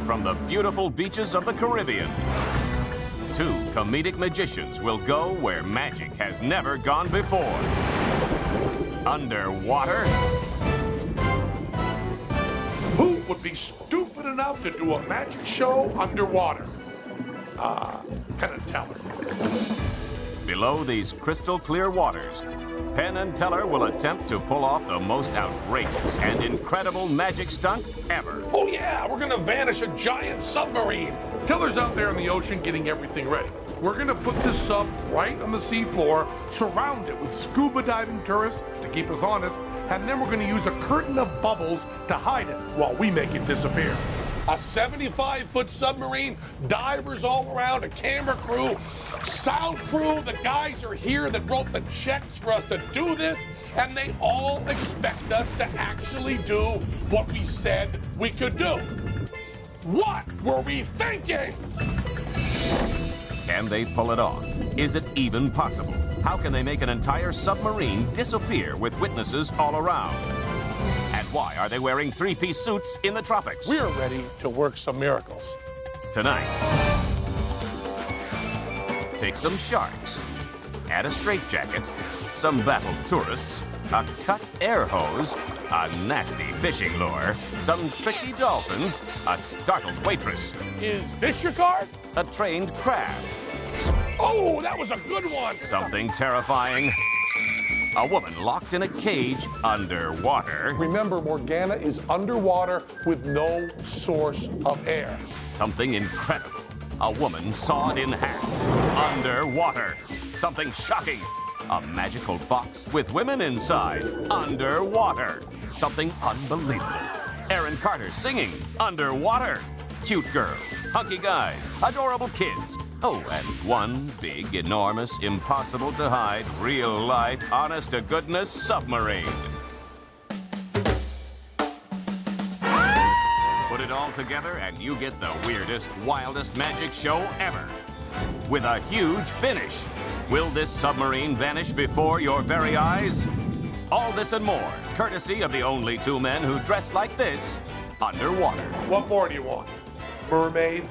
from the beautiful beaches of the Caribbean. Two comedic magicians will go where magic has never gone before. Underwater. Who would be stupid enough to do a magic show underwater? Penn Teller. Below these crystal clear waters, Penn and Teller will attempt to pull off the most outrageous and incredible magic stunt ever. Oh yeah, we're gonna vanish a giant submarine. Teller's out there in the ocean getting everything ready. We're gonna put this sub right on the seafloor, surround it with scuba diving tourists to keep us honest, and then we're gonna use a curtain of bubbles to hide it while we make it disappear. A 75-foot submarine, divers all around, a camera crew, sound crew. The guys are here that wrote the checks for us to do this, and they all expect us to actually do what we said we could do. What were we thinking? Can they pull it off? Is it even possible? How can they make an entire submarine disappear with witnesses all around? And why are they wearing three-piece suits in the tropics? We're ready to work some miracles. Tonight, take some sharks, add a straitjacket, some baffled tourists, a cut air hose, a nasty fishing lure, some tricky dolphins, a startled waitress. Is this your card? A trained crab. Oh, that was a good one. Something terrifying. A woman locked in a cage underwater. Remember, Morgana is underwater with no source of air. Something incredible. A woman sawed in half underwater. Something shocking. A magical box with women inside underwater. Something unbelievable. Aaron Carter singing underwater. Cute girls, hunky guys, adorable kids. Oh, and one big, enormous, impossible to hide, real life, honest to goodness submarine. Put it all together and you get the weirdest, wildest magic show ever. With a huge finish. Will this submarine vanish before your very eyes? All this and more, courtesy of the only two men who dress like this underwater. What more do you want? Mermaids?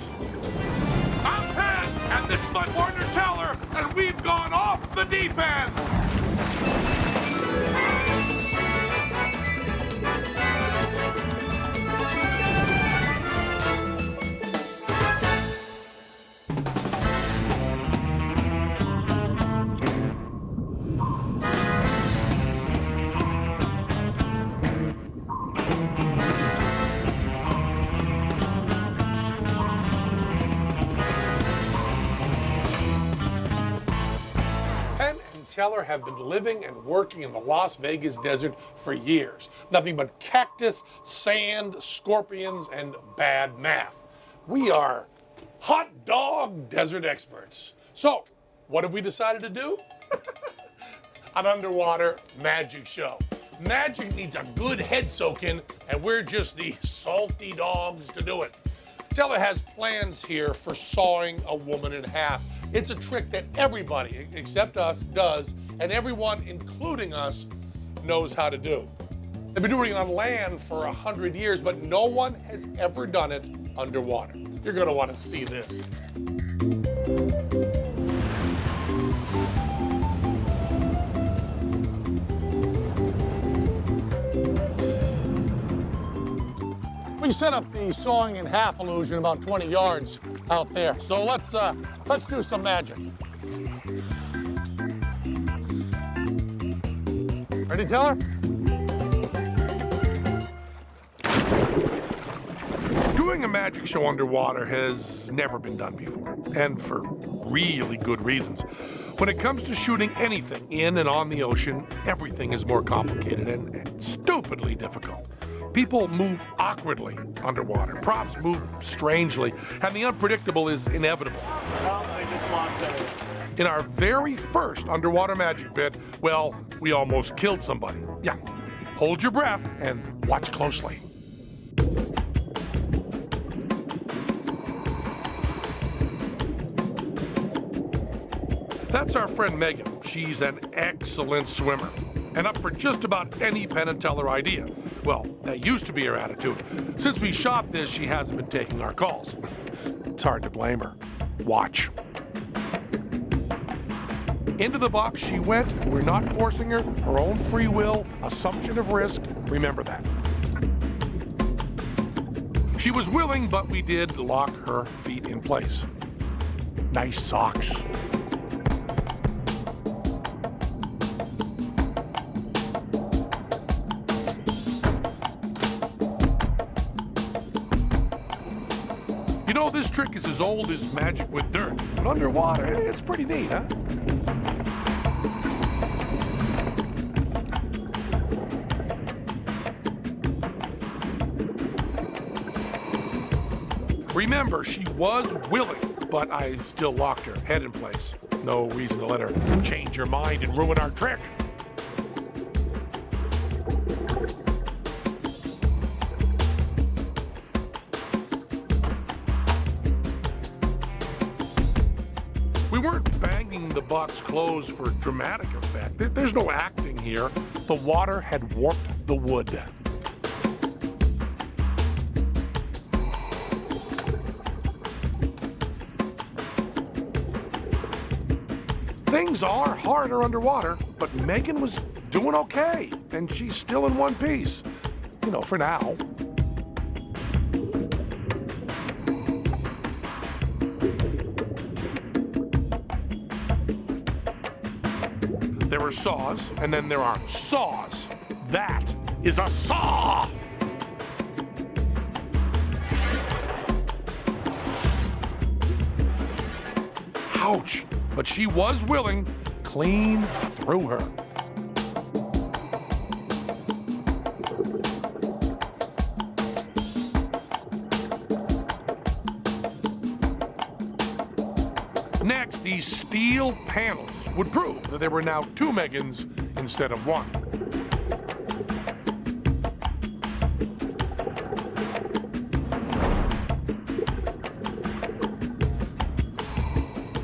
I'm Penn, and this is my partner Teller, and we've gone off the deep end. Teller have been living and working in the Las Vegas desert for years. Nothing but cactus, sand, scorpions, and bad math. We are hot dog desert experts. So, what have we decided to do? An underwater magic show. Magic needs a good head soaking, and we're just the salty dogs to do it. Teller has plans here for sawing a woman in half. It's a trick that everybody, except us, does, and everyone, including us, knows how to do. They've been doing it on land for 100 years, but no one has ever done it underwater. You're gonna want to see this. We set up the sawing in half illusion about 20 yards out there. So let's do some magic. Ready, Teller? Doing a magic show underwater has never been done before, and for really good reasons. When it comes to shooting anything in and on the ocean, everything is more complicated and stupidly difficult. People move awkwardly underwater. Props move strangely, and the unpredictable is inevitable. In our very first underwater magic bit, well, we almost killed somebody. Yeah, hold your breath and watch closely. That's our friend Megan. She's an excellent swimmer. and up for just about any Penn and Teller idea. Well, that used to be her attitude. Since we shot this, she hasn't been taking our calls. It's hard to blame her. Watch. Into the box she went. We're not forcing her. Her own free will, assumption of risk. Remember that. She was willing, but we did lock her feet in place. Nice socks. You know, this trick is as old as magic with dirt, but underwater, it's pretty neat, huh? Remember, she was willing, but I still locked her head in place. No reason to let her change her mind and ruin our trick. We weren't banging the box closed for dramatic effect. There's no acting here. The water had warped the wood. Things are harder underwater, but Megan was doing okay, and she's still in one piece. You know, for now. There are saws, and then there are saws. That is a saw! Ouch! But she was willing, clean through her. Next, these steel panels would prove that there were now two Megans instead of one.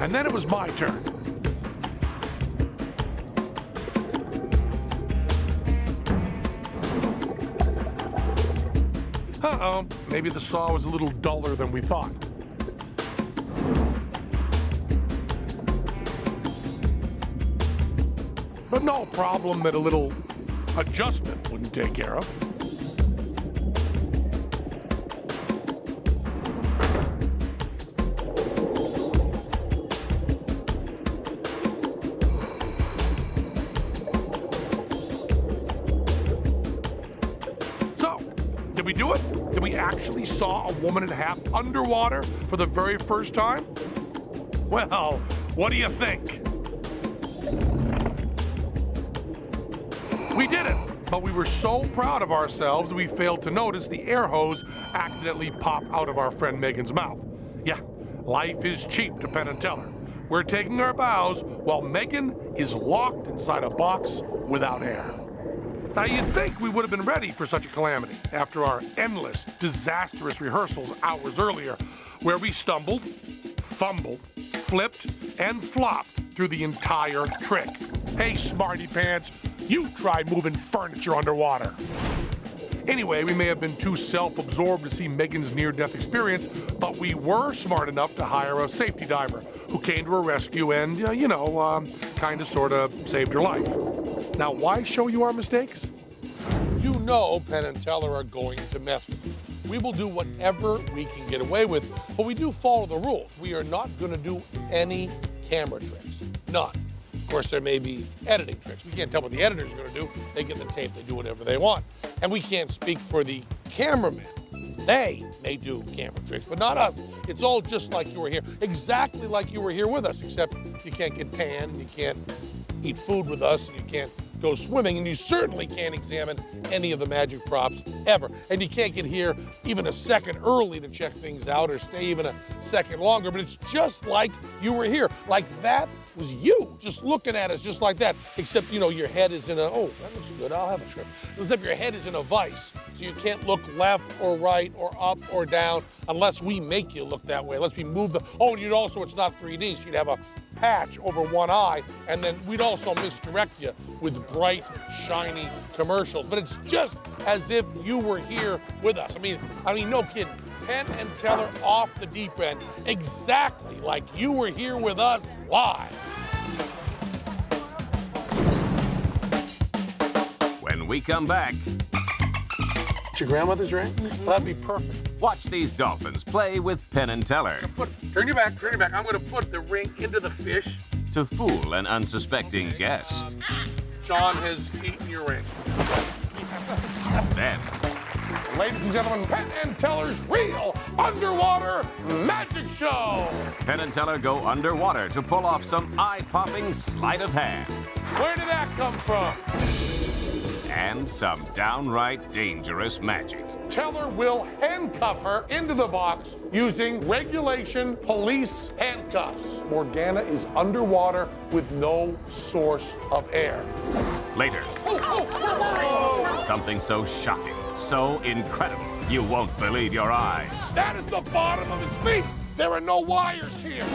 And then it was my turn. Uh-oh, maybe the saw was a little duller than we thought. But no problem that a little adjustment wouldn't take care of. Did we do it? Did we actually saw a woman and a half underwater for the very first time? Well, what do you think? We did it, but we were so proud of ourselves that we failed to notice the air hose accidentally pop out of our friend Megan's mouth. Yeah, life is cheap to Penn and Teller. We're taking our bows while Megan is locked inside a box without air. Now, you'd think we would have been ready for such a calamity after our endless, disastrous rehearsals hours earlier, where we stumbled, fumbled, flipped, and flopped through the entire trick. Hey, smarty pants, you tried moving furniture underwater. Anyway, we may have been too self-absorbed to see Megan's near-death experience, but we were smart enough to hire a safety diver who came to her rescue and, kind of, sort of saved her life. Now, why show you our mistakes? You know Penn and Teller are going to mess with you. We will do whatever we can get away with, but we do follow the rules. We are not going to do any camera tricks. None. Of course, there may be editing tricks. We can't tell what the editors are going to do. They get the tape, they do whatever they want. And we can't speak for the cameramen. They may do camera tricks, but not us. It's all just like you were here, exactly like you were here with us, except you can't get tan, and you can't eat food with us, and you can't go swimming, and you certainly can't examine any of the magic props ever. And you can't get here even a second early to check things out or stay even a second longer, but it's just like you were here. Like that was you, just looking at us just like that, except, you know, your head is in a, oh, that looks good, I'll have a shrimp. Except your head is in a vise, so you can't look left or right or up or down unless we make you look that way, unless we move the, oh, and you'd also, it's not 3D, so you'd have a patch over one eye, and then we'd also misdirect you with bright, shiny commercials. But it's just as if you were here with us. I mean, no kidding. Penn and Teller off the deep end, exactly like you were here with us live. When we come back, It's your grandmother's ring? That'd be perfect. watch these dolphins play with Penn and Teller Turn your back, turn your back. I'm gonna put the ring into the fish. to fool an unsuspecting guest. John has eaten your ring. Then, Ladies and gentlemen, Penn and Teller's real underwater magic show. Penn and Teller go underwater to pull off some eye-popping sleight of hand Where did that come from? and some downright dangerous magic. Teller will handcuff her into the box using regulation police handcuffs. Morgana is underwater with no source of air. Later, something so shocking, so incredible, you won't believe your eyes. That is the bottom of his feet. There are no wires here.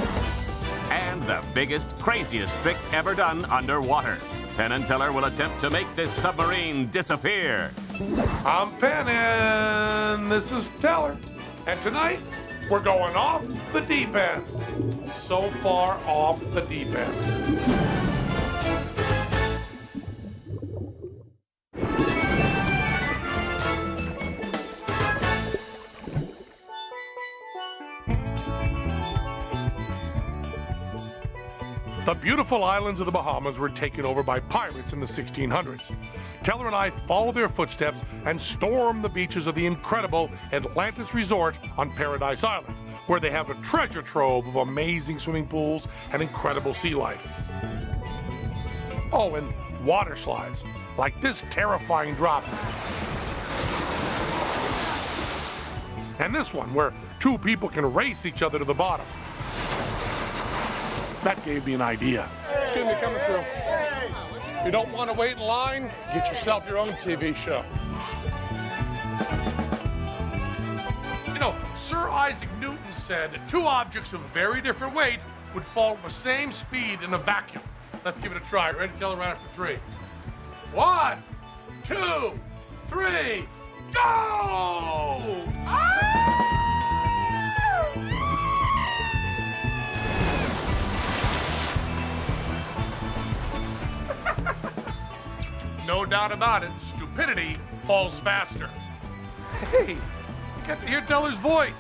And the biggest, craziest trick ever done underwater. Penn and Teller will attempt to make this submarine disappear. I'm Penn and this is Teller. And tonight, we're going off the deep end. So far off the deep end. The beautiful islands of the Bahamas were taken over by pirates in the 1600s. Teller and I follow their footsteps and storm the beaches of the incredible Atlantis Resort on Paradise Island, where they have a treasure trove of amazing swimming pools and incredible sea life. Oh, and water slides, like this terrifying drop. And this one, where two people can race each other to the bottom. That gave me an idea. Excuse me, coming through. If you don't want to wait in line, get yourself your own TV show. You know, Sir Isaac Newton said that two objects of very different weight would fall at the same speed in a vacuum. Let's give it a try. Ready to tell right after three. 1, 2, 3, go! No doubt about it, stupidity falls faster. Hey, you got to hear Teller's voice.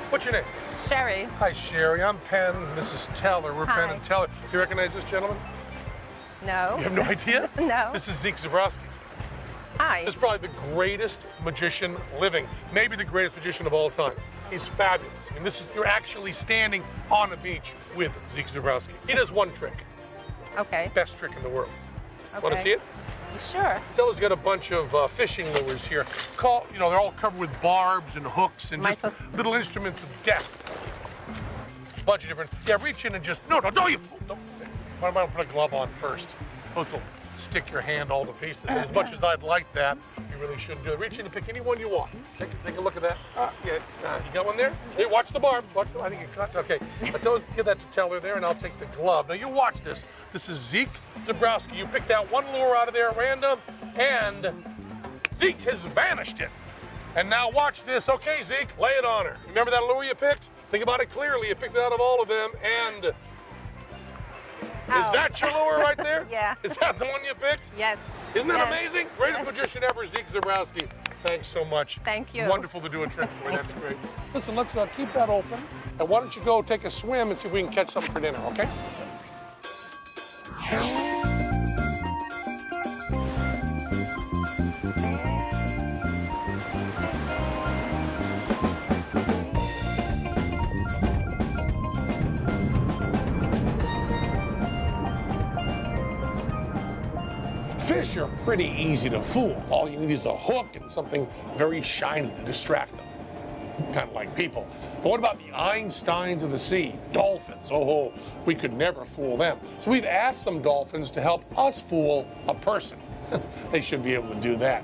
What's your name? Sherry. Hi, Sherry. I'm Penn. This is Teller. We're Hi. Penn and Teller. Do you recognize this gentleman? No. You have no idea? No. This is Zeke Zabrowski. Hi. This is probably the greatest magician living, maybe the greatest magician of all time. He's fabulous. And this is, you're actually standing on a beach with Zeke Zabrowski. He does one trick, Okay. best trick in the world. Okay. Want to see it? Sure. Teller's got a bunch of fishing lures here. They're all covered with barbs and hooks and Am I just supposed- little instruments of death. A bunch of different, yeah, reach in and just, no, you, no. Why don't I put a glove on first? Those will stick your hand all to pieces. As much as I'd like that, you really shouldn't do it. Reach in and pick any one you want. Take a look at that. Yeah, you got one there? Here, watch the barb. I think you cut. Okay, give that to Teller there, and I'll take the glove. Now you watch this. This is Zeke Zabrowski. You picked that one lure out of there at random, and Zeke has vanished it. And now watch this. Okay, Zeke, lay it on her. Remember that lure you picked? Think about it clearly. You picked it out of all of them, and is that your lure right there? Yeah. Is that the one you picked? Yes. Isn't that Yes. amazing? Greatest Yes. magician ever, Zeke Zabrowski. Thanks so much. Thank you. Wonderful to do a trick for you. That's great. Listen, let's keep that open. And why don't you go take a swim and see if we can catch something for dinner, okay? Fish are pretty easy to fool. All you need is a hook and something very shiny to distract them. Kind of like people. But what about the Einsteins of the sea? Dolphins. Oh, we could never fool them. So we've asked some dolphins to help us fool a person. They should be able to do that.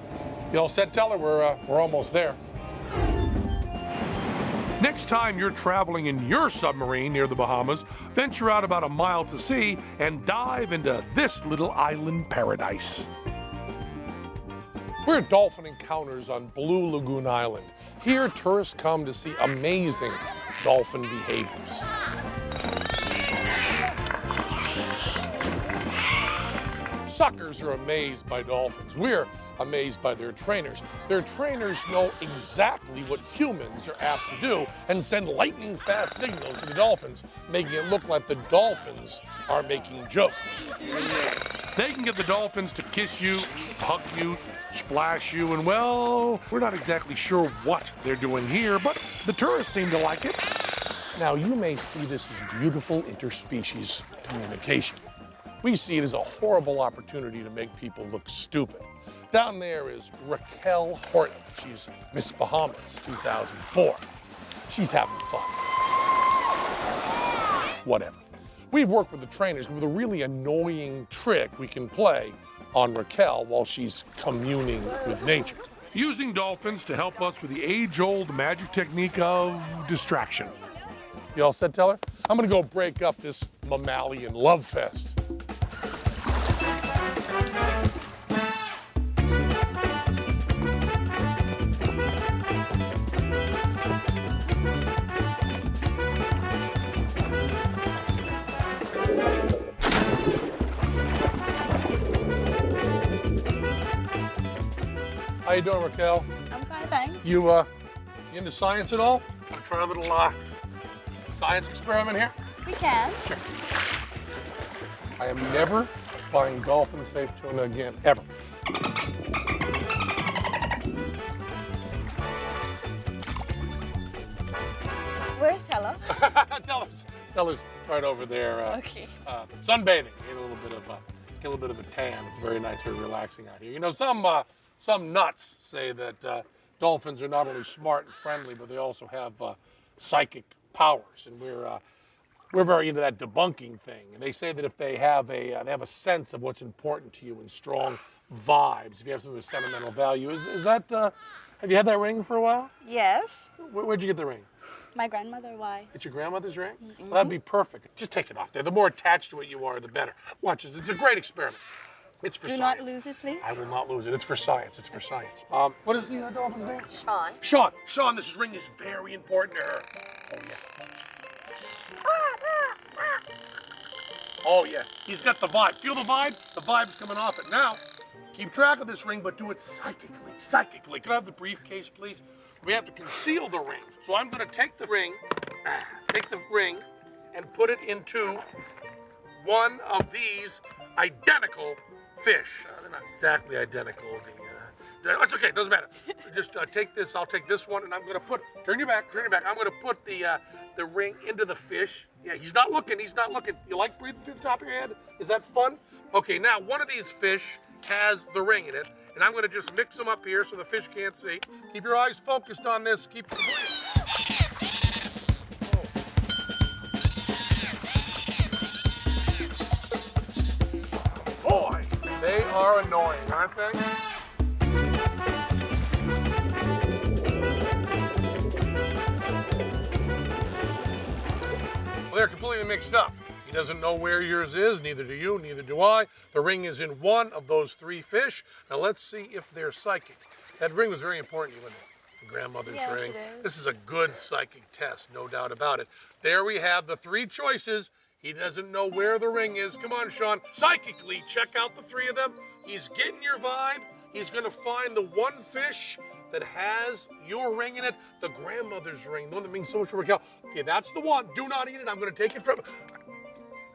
You all set, Teller? We're almost there. Next time you're traveling in your submarine near the Bahamas, venture out about a mile to sea and dive into this little island paradise. We're at Dolphin Encounters on Blue Lagoon Island. Here, tourists come to see amazing dolphin behaviors. Suckers are amazed by dolphins. We're amazed by their trainers. Their trainers know exactly what humans are apt to do and send lightning-fast signals to the dolphins, making it look like the dolphins are making jokes. They can get the dolphins to kiss you, hug you, splash you, and well, we're not exactly sure what they're doing here, but the tourists seem to like it. Now, you may see this as beautiful interspecies communication. We see it as a horrible opportunity to make people look stupid. Down there is Raquel Horton. She's Miss Bahamas 2004. She's having fun. Whatever. We've worked with the trainers with a really annoying trick we can play on Raquel while she's communing with nature. Using dolphins to help us with the age-old magic technique of distraction. You all set, Teller? I'm gonna go break up this mammalian love fest. How you doing, Raquel? I'm fine, thanks. You into science at all? Wanna try a little science experiment here? We can. Sure. I am never buying dolphin safe tuna again, ever. Where's Teller? Teller's right over there. Okay. Sunbathing. Get a little bit of a tan. It's very nice, very relaxing out here. You know, some nuts say that dolphins are not only smart and friendly, but they also have psychic powers, and we're very into that debunking thing. And they say that if they have a sense of what's important to you and strong vibes, if you have something with sentimental value, is that have you had that ring for a while? Yes. Where'd you get the ring? My grandmother, why? It's your grandmother's ring? Well, that'd be perfect. Just take it off there. The more attached to it you are, the better. Watch this. It's a great experiment. It's for Do science. not lose it, please. I will not lose it. It's for science. It's for science. What is the dolphin's name? Sean. Sean, this ring is very important to her. Oh, yeah. He's got the vibe. Feel the vibe? The vibe's coming off it. Now, keep track of this ring, but do it psychically. Psychically. Can I have the briefcase, please? We have to conceal the ring. So I'm going to take the ring, and put it into one of these identical fish. They're not exactly identical. It's okay, it doesn't matter. Just take this, I'll take this one, and I'm gonna turn your back. I'm gonna put the ring into the fish. Yeah, he's not looking. You like breathing through the top of your head? Is that fun? Okay, now one of these fish has the ring in it, and I'm gonna just mix them up here so the fish can't see. Keep your eyes focused on this. Keep Boy, they are annoying, aren't they? Well, they're completely mixed up. He doesn't know where yours is, neither do you, neither do I. The ring is in one of those three fish. Now let's see if they're psychic. That ring was very important to you, wasn't it? Your grandmother's ring. Yes, it is. This is a good psychic test, no doubt about it. There we have the three choices. He doesn't know where the ring is. Come on, Sean. Psychically, check out the three of them. He's getting your vibe. He's going to find the one fish that has your ring in it, the grandmother's ring, the one that means so much to Raquel. Okay, that's the one. Do not eat it. I'm going to take it from...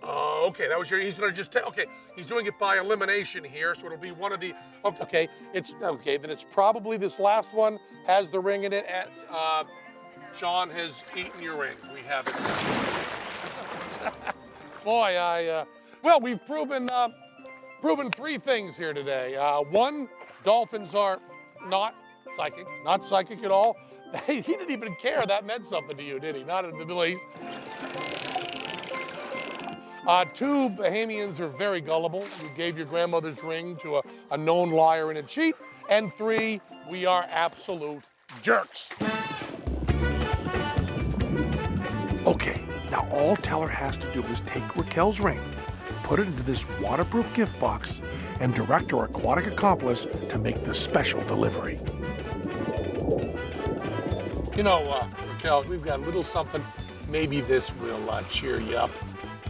okay, that was he's going to just take... Okay, he's doing it by elimination here, so it'll be one of the... Okay, then it's probably this last one has the ring in it, and Sean has eaten your ring. We have it. Boy, well, we've proven three things here today. One, dolphins are not psychic at all. He didn't even care that meant something to you, did he? Not in the least. 2, Bahamians are very gullible. You gave your grandmother's ring to a known liar and a cheat. And 3, we are absolute jerks. Okay, now all Teller has to do is take Raquel's ring, put it into this waterproof gift box, and direct our aquatic accomplice to make the special delivery. You know, Raquel, we've got a little something. Maybe this will cheer you up.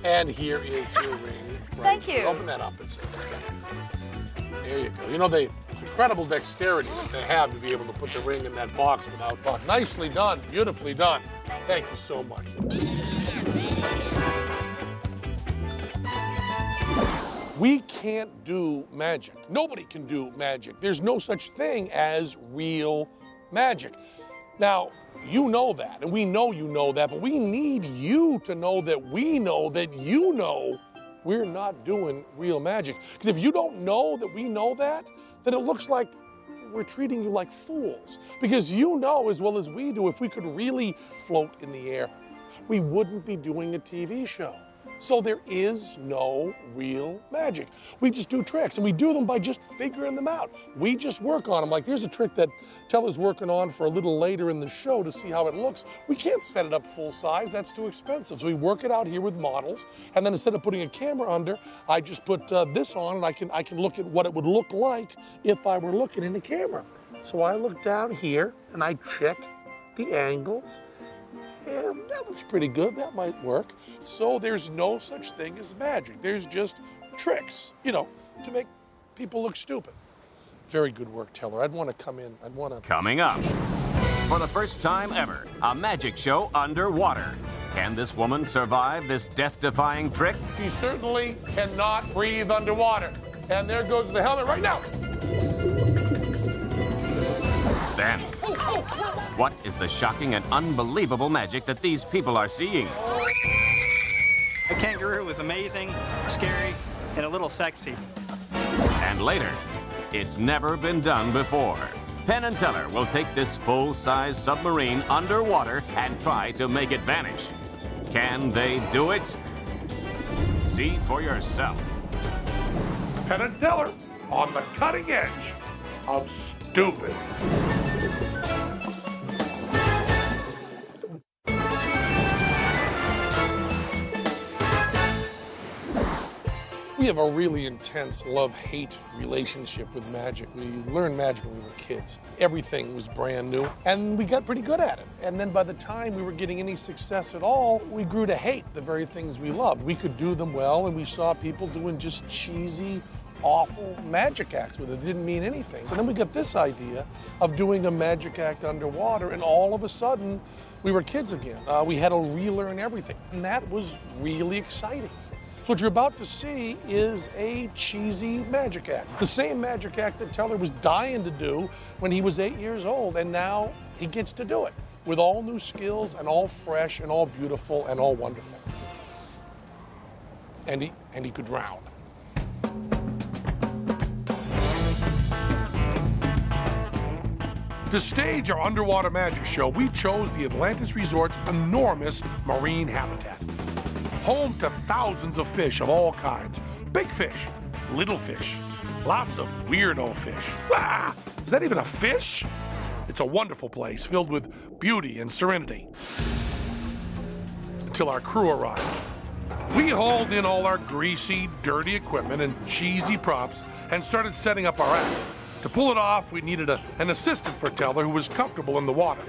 And here is your ring. Thank you. Open that up. There you go. You know, it's incredible dexterity that they have to be able to put the ring in that box without thought. Nicely done. Beautifully done. Thank you so much. We can't do magic. Nobody can do magic. There's no such thing as real magic. Now, you know that, and we know you know that, but we need you to know that we know that you know we're not doing real magic. Because if you don't know that we know that, then it looks like we're treating you like fools. Because you know as well as we do, if we could really float in the air, we wouldn't be doing a TV show. So there is no real magic. We just do tricks, and we do them by just figuring them out. We just work on them. Like, there's a trick that Teller's working on for a little later in the show to see how it looks. We can't set it up full size. That's too expensive. So we work it out here with models, and then instead of putting a camera under, I just put this on, and I can look at what it would look like if I were looking in the camera. So I look down here, and I check the angles. Yeah, that looks pretty good. That might work. So there's no such thing as magic. There's just tricks, you know, to make people look stupid. Very good work, Teller. I'd want to come in. Coming up, for the first time ever, a magic show underwater. Can this woman survive this death-defying trick? She certainly cannot breathe underwater. And there goes the helmet right now. Then, what is the shocking and unbelievable magic that these people are seeing? The kangaroo was amazing, scary, and a little sexy. And later, it's never been done before. Penn and Teller will take this full-size submarine underwater and try to make it vanish. Can they do it? See for yourself. Penn and Teller on the cutting edge of stupid. We have a really intense love-hate relationship with magic. We learned magic when we were kids. Everything was brand new, and we got pretty good at it. And then by the time we were getting any success at all, we grew to hate the very things we loved. We could do them well, and we saw people doing just cheesy, awful magic acts with it. It didn't mean anything. So then we got this idea of doing a magic act underwater, and all of a sudden, we were kids again. We had to relearn everything, and that was really exciting. So what you're about to see is a cheesy magic act. The same magic act that Teller was dying to do when he was 8 years old, and now he gets to do it with all new skills and all fresh and all beautiful and all wonderful. And he could drown. To stage our underwater magic show, we chose the Atlantis Resort's enormous marine habitat. Home to thousands of fish of all kinds. Big fish, little fish, lots of weirdo fish. Ah, is that even a fish? It's a wonderful place filled with beauty and serenity. Until our crew arrived. We hauled in all our greasy, dirty equipment and cheesy props and started setting up our act. To pull it off, we needed an assistant for Teller who was comfortable in the water.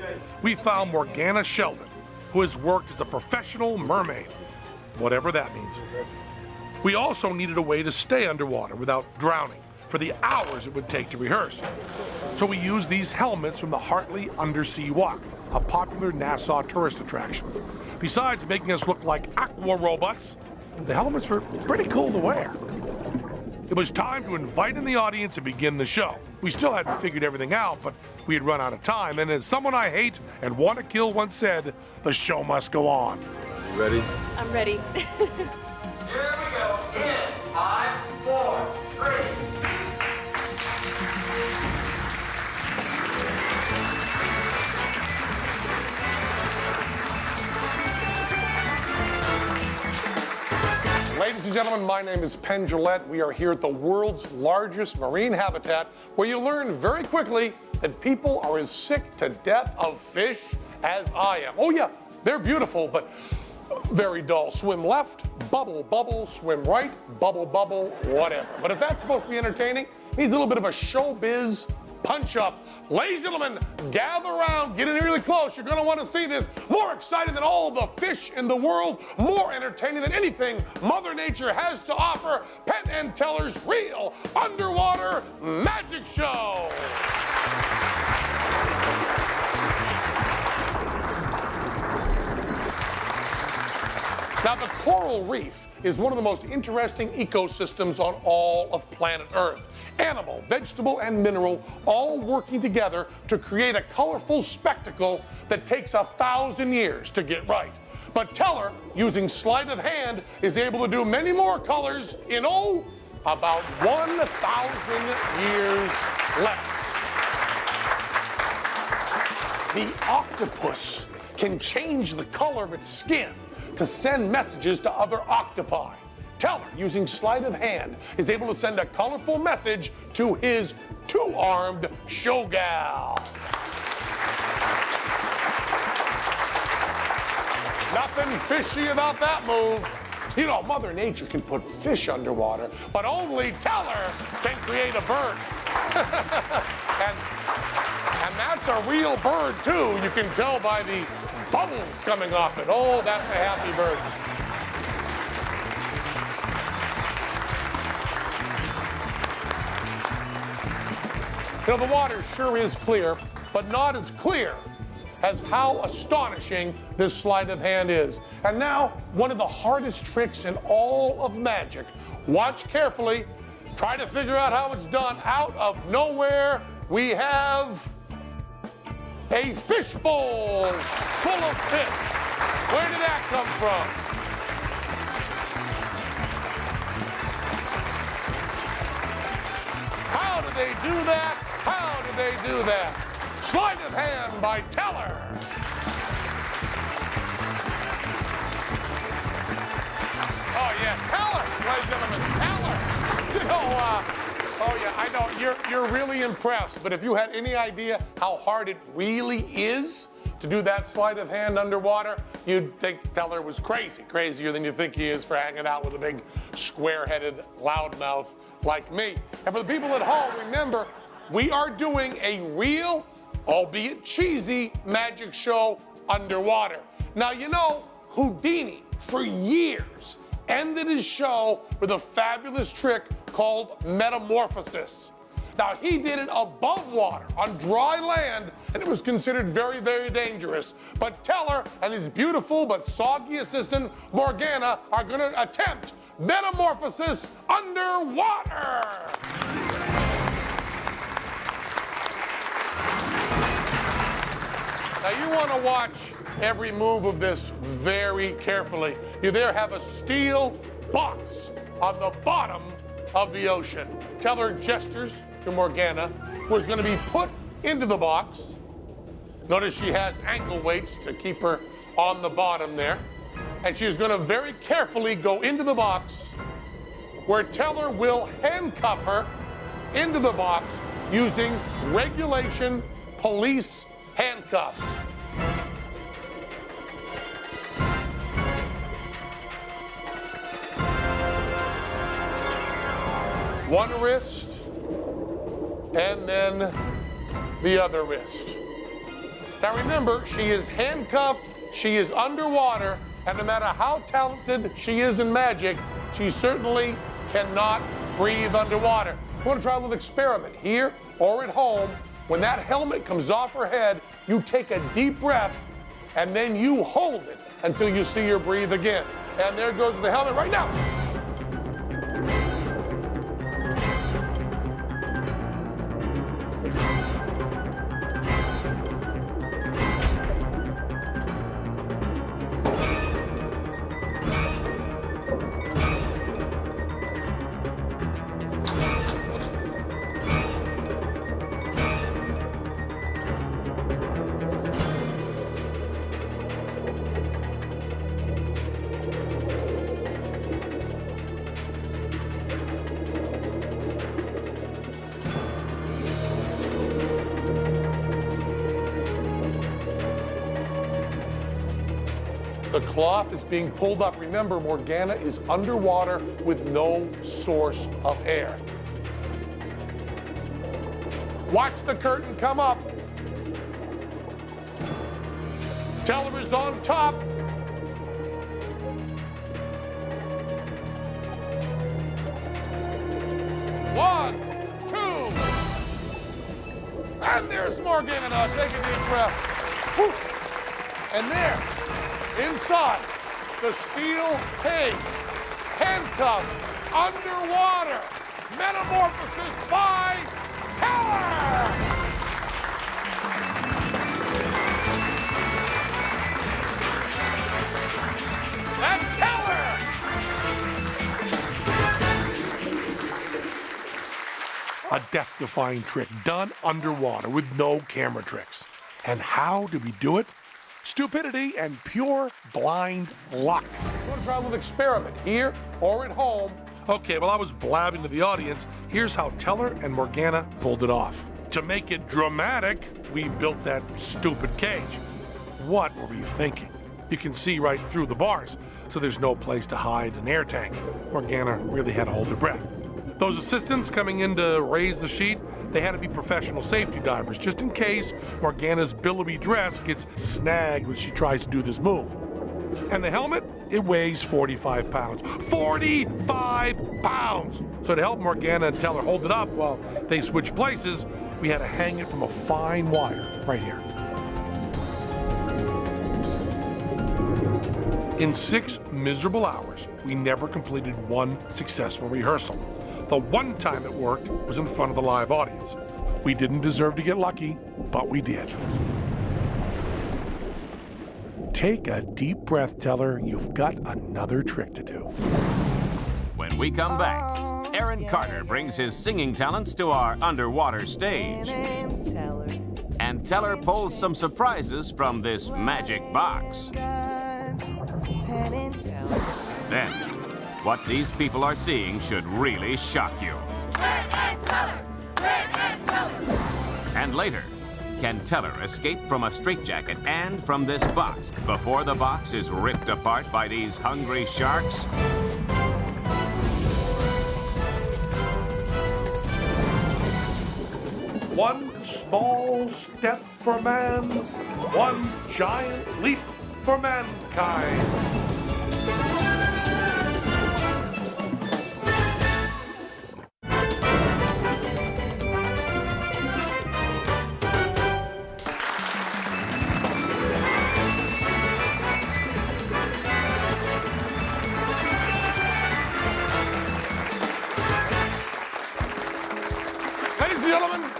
We found Morgana Sheldon, who has worked as a professional mermaid, whatever that means. We also needed a way to stay underwater without drowning for the hours it would take to rehearse. So we used these helmets from the Hartley Undersea Walk, a popular Nassau tourist attraction. Besides making us look like aqua robots, the helmets were pretty cool to wear. It was time to invite in the audience and begin the show. We still hadn't figured everything out, but we had run out of time, and as someone I hate and want to kill once said, the show must go on. You ready? I'm ready. Here we go. In 5, 4, 3. and gentlemen, my name is Penn Teller. We are here at the world's largest marine habitat, where you learn very quickly that people are as sick to death of fish as I am. Oh yeah, they're beautiful, but very dull. Swim left, bubble, bubble, swim right, bubble, bubble, whatever. But if that's supposed to be entertaining, it needs a little bit of a showbiz punch-up. Ladies and gentlemen, gather around, get in really close. You're going to want to see this. More exciting than all the fish in the world, more entertaining than anything Mother Nature has to offer, Penn Teller's real underwater magic show. Now, the coral reef is one of the most interesting ecosystems on all of planet Earth. Animal, vegetable, and mineral all working together to create a colorful spectacle that takes 1,000 years to get right. But Teller, using sleight of hand, is able to do many more colors in, about 1,000 years less. The octopus can change the color of its skin to send messages to other octopi. Teller, using sleight of hand, is able to send a colorful message to his two-armed showgal. Nothing fishy about that move. You know, Mother Nature can put fish underwater, but only Teller can create a bird. and that's a real bird, too. You can tell by the bubbles coming off it. Oh, that's a happy bird. You know, the water sure is clear, but not as clear as how astonishing this sleight of hand is. And now, one of the hardest tricks in all of magic. Watch carefully. Try to figure out how it's done. Out of nowhere, we have a fishbowl full of fish. Where did that come from? How do they do that? How do they do that? Sleight of hand by Teller. Oh yeah, Teller, ladies and gentlemen, Teller. You know, oh yeah, I know, you're really impressed, but if you had any idea how hard it really is to do that sleight of hand underwater, you'd think Teller was crazy, crazier than you think he is for hanging out with a big square-headed loudmouth like me. And for the people at home, remember, we are doing a real, albeit cheesy, magic show underwater. Now, you know, Houdini, for years, ended his show with a fabulous trick called metamorphosis. Now, he did it above water, on dry land, and it was considered very, very dangerous. But Teller and his beautiful but soggy assistant, Morgana, are going to attempt metamorphosis underwater. Now, you want to watch every move of this very carefully. You there have a steel box on the bottom of the ocean. Teller gestures to Morgana, who is going to be put into the box. Notice she has ankle weights to keep her on the bottom there. And she is going to very carefully go into the box, where Teller will handcuff her into the box using regulation police handcuffs. One wrist, and then the other wrist. Now remember, she is handcuffed, she is underwater, and no matter how talented she is in magic, she certainly cannot breathe underwater. You want to try a little experiment here or at home. When that helmet comes off her head, you take a deep breath, and then you hold it until you see her breathe again. And there goes the helmet right now. The cloth is being pulled up. Remember, Morgana is underwater with no source of air. Watch the curtain come up. Teller is on top. One, two, and there's Morgana. Take a deep breath. Whew. And there, inside the steel cage, handcuffed, underwater, metamorphosis by Teller! That's Teller! A death-defying trick done underwater with no camera tricks. And how did we do it? Stupidity and pure blind luck. You want to try a little experiment here or at home? Okay, well, I was blabbing to the audience. Here's how Teller and Morgana pulled it off. To make it dramatic, we built that stupid cage. What were we thinking? You can see right through the bars, so there's no place to hide an air tank. Morgana really had to hold her breath. Those assistants coming in to raise the sheet, they had to be professional safety divers, just in case Morgana's billowy dress gets snagged when she tries to do this move. And the helmet, it weighs 45 pounds. 45 pounds! So to help Morgana and Teller hold it up while they switch places, we had to hang it from a fine wire right here. In 6 miserable hours, we never completed one successful rehearsal. The one time it worked was in front of the live audience. We didn't deserve to get lucky, but we did. Take a deep breath, Teller. You've got another trick to do. When we come back, Aaron Carter brings his singing talents to our underwater stage. And Teller pulls some surprises from this magic box. Then, what these people are seeing should really shock you. And later, can Teller escape from a straitjacket and from this box before the box is ripped apart by these hungry sharks? One small step for man, one giant leap for mankind.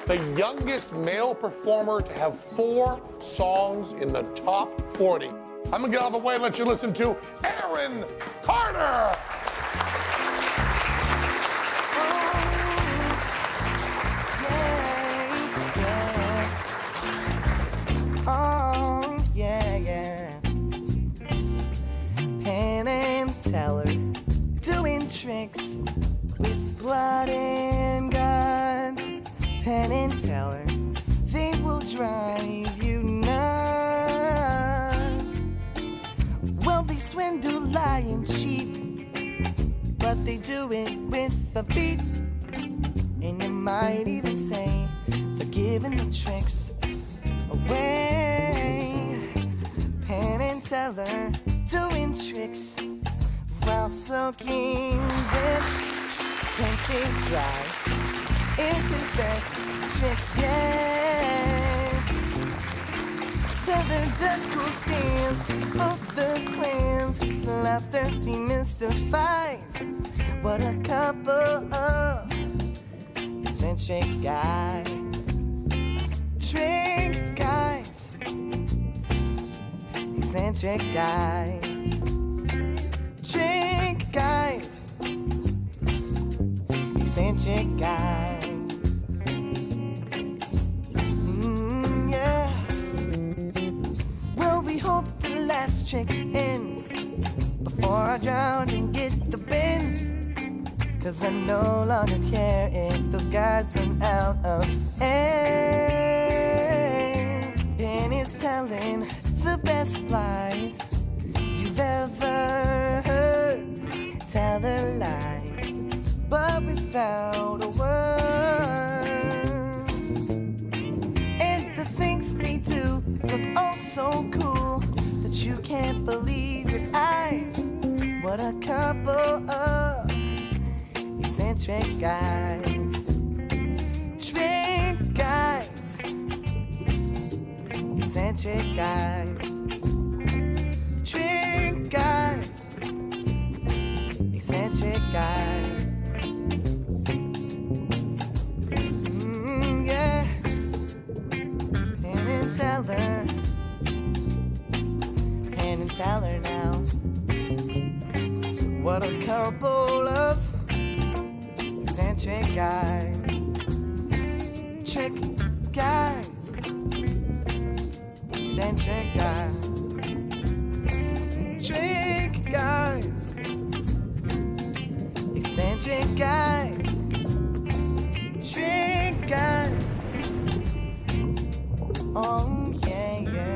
The youngest male performer to have 4 songs in the top 40. I'm gonna get out of the way and let you listen to Aaron Carter. Oh, yeah, yeah. Penn and Teller doing tricks with blood and guns. Penn and Teller, they will drive you nuts. Well, they swindle, lie, and cheat, but they do it with a beat. And you might even say they're giving the tricks away. Penn and Teller doing tricks while soaking wet. Penn stays dry. It's his best trick yet. Teller does cool stamps for the clams. The lobsters he mystifies. What a couple of eccentric guys. Trick guys. Eccentric guys. Trick guys. Eccentric guys. Hope the last trick ends before I drown and get the bends. 'Cause I no longer care if those guys run out of air. Penn is telling the best lies. You without a word. And the things they do look oh so cool that you can't believe your eyes. What a couple of eccentric guys. Trick guys. Eccentric guys. Trick guys. Eccentric guys. Yeah. Penn and Teller. Penn and Teller now. What a couple of eccentric guys. Trick guys. Eccentric guys. Trick guys. Eccentric guys. Trick guys. Oh yeah, yeah.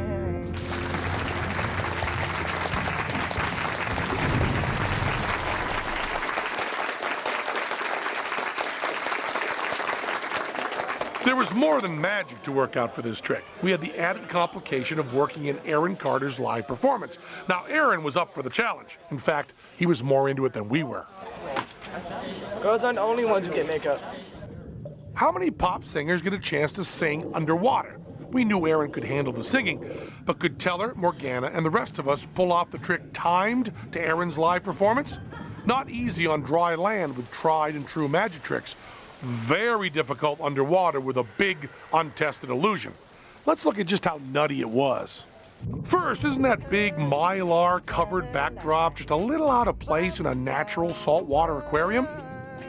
There was more than magic to work out for this trick. We had the added complication of working in Aaron Carter's live performance. Now, Aaron was up for the challenge. In fact, he was more into it than we were. Girls aren't the only ones who get makeup. How many pop singers get a chance to sing underwater? We knew Aaron could handle the singing, but could Teller, Morgana, and the rest of us pull off the trick timed to Aaron's live performance? Not easy on dry land with tried and true magic tricks. Very difficult underwater with a big, untested illusion. Let's look at just how nutty it was. First, isn't that big mylar-covered backdrop just a little out of place in a natural saltwater aquarium?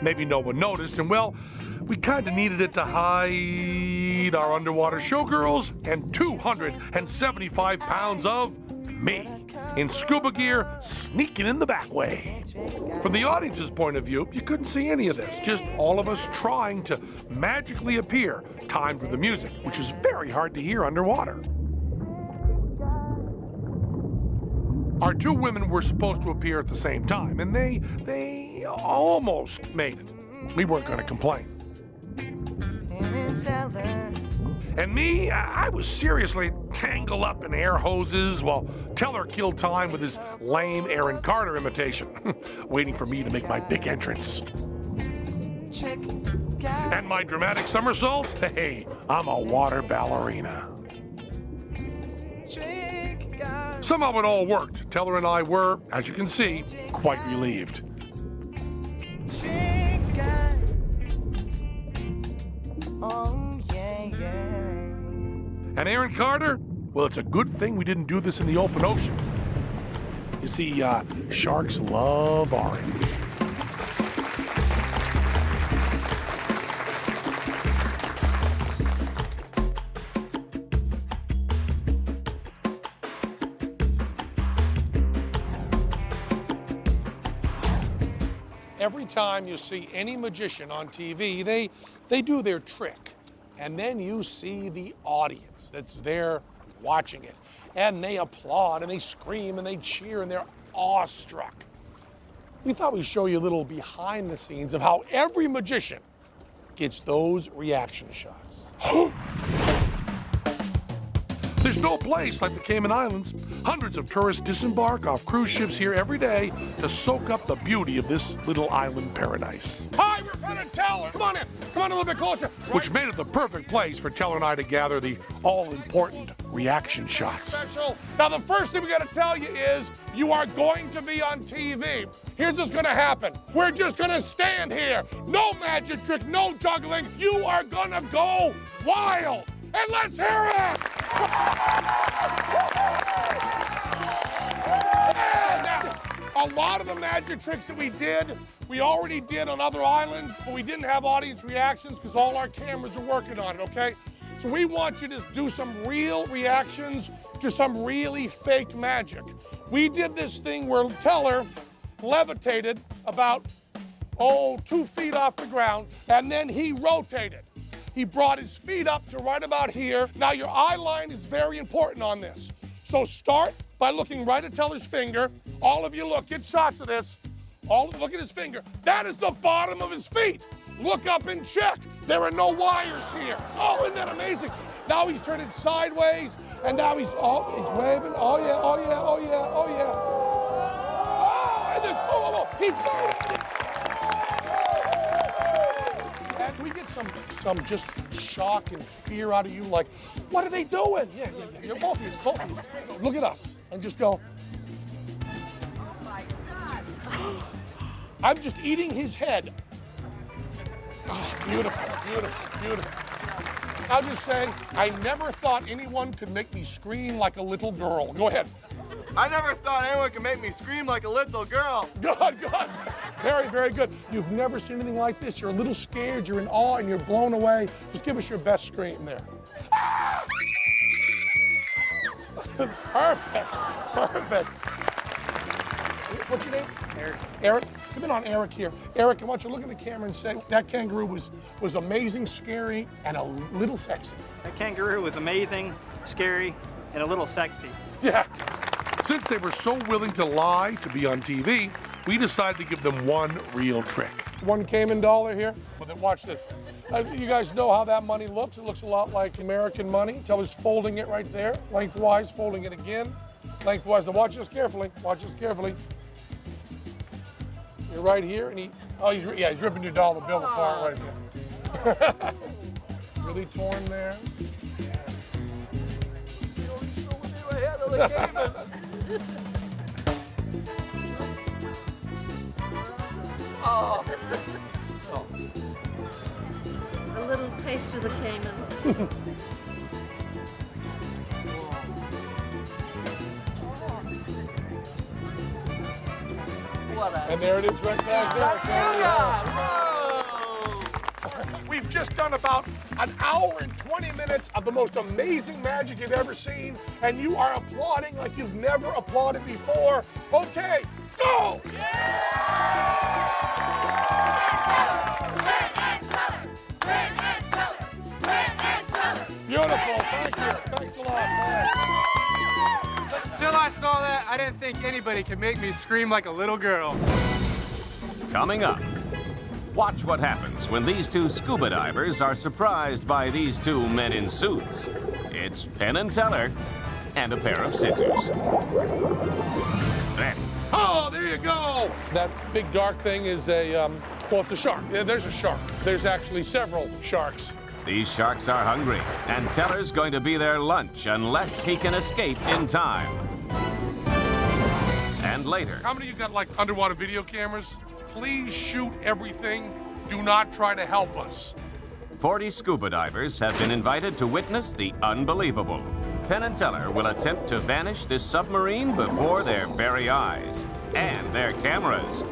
Maybe no one noticed, and well, we kind of needed it to hide our underwater showgirls and 275 pounds of me in scuba gear sneaking in the back way. From the audience's point of view, you couldn't see any of this, just all of us trying to magically appear, timed with the music, which is very hard to hear underwater. Our two women were supposed to appear at the same time, and they almost made it. We weren't going to complain. And me, I was seriously tangled up in air hoses while Teller killed time with his lame Aaron Carter imitation, waiting for me to make my big entrance. And my dramatic somersault? Hey, I'm a water ballerina. Somehow it all worked. Teller and I were, as you can see, quite relieved. Oh, yeah, yeah. And Aaron Carter? Well, it's a good thing we didn't do this in the open ocean. You see, sharks love orange. Every time you see any magician on TV, they do their trick. And then you see the audience that's there watching it. And they applaud and they scream and they cheer and they're awestruck. We thought we'd show you a little behind the scenes of how every magician gets those reaction shots. There's no place like the Cayman Islands. Hundreds of tourists disembark off cruise ships here every day to soak up the beauty of this little island paradise. Hi, we're Penn and Teller. Come on in. Come on a little bit closer. Which made it the perfect place for Teller and I to gather the all-important reaction shots. Special. Now, the first thing we got to tell you is you are going to be on TV. Here's what's going to happen. We're just going to stand here. No magic trick, no juggling. You are going to go wild. And let's hear it! A lot of the magic tricks that we already did on other islands, but we didn't have audience reactions because all our cameras are working on it, okay? So we want you to do some real reactions to some really fake magic. We did this thing where Teller levitated about, 2 feet off the ground, and then he rotated. He brought his feet up to right about here. Now your eye line is very important on this. So start by looking right at Teller's finger. All of you look, get shots of this. Look at his finger. That is the bottom of his feet. look up and check. There are no wires here. Oh, isn't that amazing? Now he's turning sideways, and now he's waving. Oh yeah, oh yeah, oh yeah, oh yeah. Oh, and then, he's moving. And we get some just shock and fear out of you, like, what are they doing? Yeah. You're both of you, Look at us and just go. I'm just eating his head. Oh, beautiful, beautiful, beautiful. I'll just say, I never thought anyone could make me scream like a little girl. Go ahead. I never thought anyone could make me scream like a little girl. Good. Very, very good. You've never seen anything like this. You're a little scared, you're in awe, and you're blown away. Just give us your best scream there. Ah! Perfect. What's your name? Eric. Come in on Eric here. Eric, I want you to look at the camera and say that kangaroo was amazing, scary, and a little sexy. That kangaroo was amazing, scary, and a little sexy. Yeah. Since they were so willing to lie to be on TV, we decided to give them one real trick. One Cayman dollar here. Well, then watch this. You guys know how that money looks. It looks a lot like American money. Teller's folding it right there, lengthwise, folding it again, lengthwise. Now watch this carefully. Watch this carefully. You're right here, and he's ripping your dollar bill apart right there. Really torn there. Oh. A little taste of the Caymans. And there it is right back there. We've just done about an hour and 20 minutes of the most amazing magic you've ever seen, and you are applauding like you've never applauded before. Okay, go! Beautiful, thank you. Thanks a lot. Thanks. Until I saw that, I didn't think anybody could make me scream like a little girl. Coming up, watch what happens when these two scuba divers are surprised by these two men in suits. It's Penn and Teller and a pair of scissors. Then, oh, there you go. That big dark thing is well, it's a shark. Yeah, there's a shark. There's actually several sharks. these sharks are hungry, and Teller's going to be their lunch unless he can escape in time. And later... How many of you got, like, underwater video cameras? Please shoot everything. Do not try to help us. 40 scuba divers have been invited to witness the unbelievable. Penn and Teller will attempt to vanish this submarine before their very eyes and their cameras.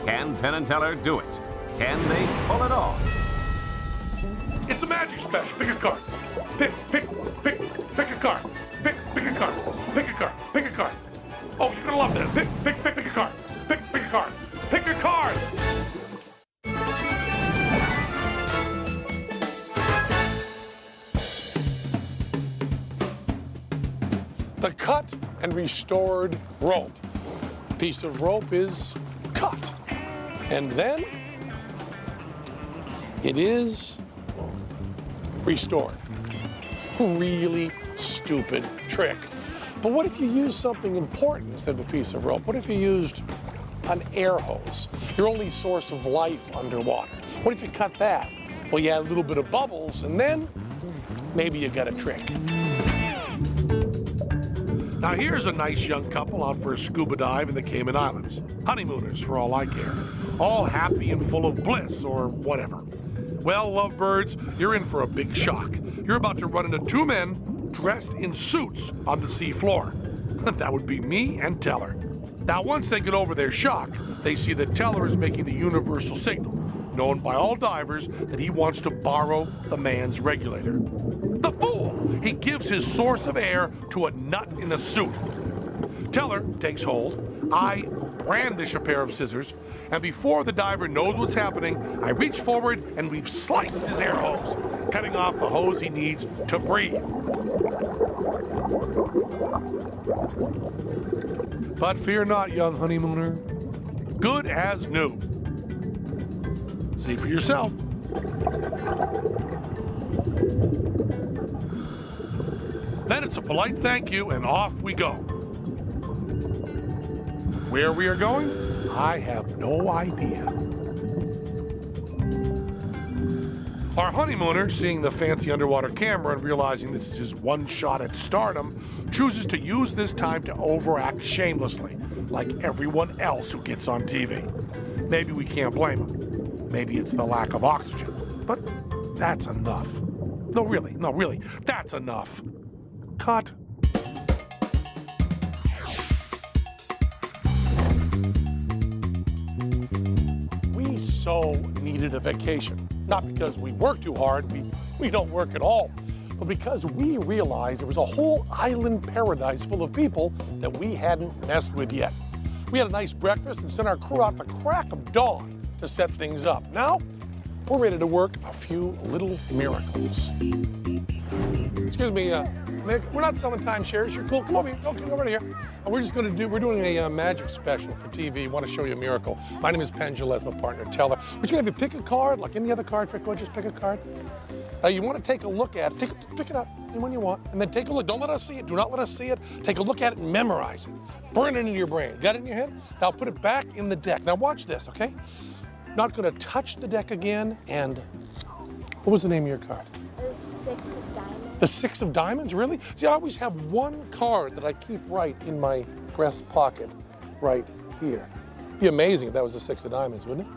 Can Penn and Teller do it? Can they pull it off? It's a magic special. Pick a card. Pick a card. Pick a card. Pick a card. Pick a card. Oh, you're gonna love this. Pick a card. Pick a card. Pick a card. The cut and restored rope. A piece of rope is cut. And then it is restored. Really stupid trick. But what if you used something important instead of a piece of rope? What if you used an air hose, your only source of life underwater? What if you cut that? Well, you add a little bit of bubbles, and then maybe you got a trick. Now here's a nice young couple out for a scuba dive in the Cayman Islands. Honeymooners, for all I care. All happy and full of bliss, or whatever. Well, lovebirds, you're in for a big shock. You're about to run into two men dressed in suits on the sea floor. That would be me and Teller. Now, once they get over their shock, they see that Teller is making the universal signal, known by all divers that he wants to borrow the man's regulator. The fool! He gives his source of air to a nut in a suit. Teller takes hold. I brandish a pair of scissors, and before the diver knows what's happening, I reach forward and we've sliced his air hose, cutting off the hose he needs to breathe. But fear not, young honeymooner. Good as new. See for yourself. Then it's a polite thank you, and off we go. Where we are going, I have no idea. Our honeymooner, seeing the fancy underwater camera and realizing this is his one shot at stardom, chooses to use this time to overact shamelessly, like everyone else who gets on TV. Maybe we can't blame him. Maybe it's the lack of oxygen. But that's enough. No, really, that's enough. Cut. We so needed a vacation. Not because we work too hard, we don't work at all, but because we realized there was a whole island paradise full of people that we hadn't messed with yet. We had a nice breakfast and sent our crew out the crack of dawn to set things up. Now, we're ready to work a few little miracles. Excuse me, Nick, we're not selling timeshares. You're cool. Come over here. Come over here. And we're doing a magic special for TV. Want to show you a miracle. My name is Penn Teller, my partner Teller. We're just gonna have you pick a card, like any other card trick. Just pick a card. You want to take a look at it. Pick it up, anyone you want, and then take a look. Don't let us see it. Do not let us see it. Take a look at it and memorize it. Burn it into your brain. Got it in your head? Now put it back in the deck. Now watch this, okay? Not gonna touch the deck again. And what was the name of your card? The 6 of diamonds. The 6 of diamonds, really? See, I always have one card that I keep right in my breast pocket, right here. It'd be amazing if that was the 6 of diamonds, wouldn't it?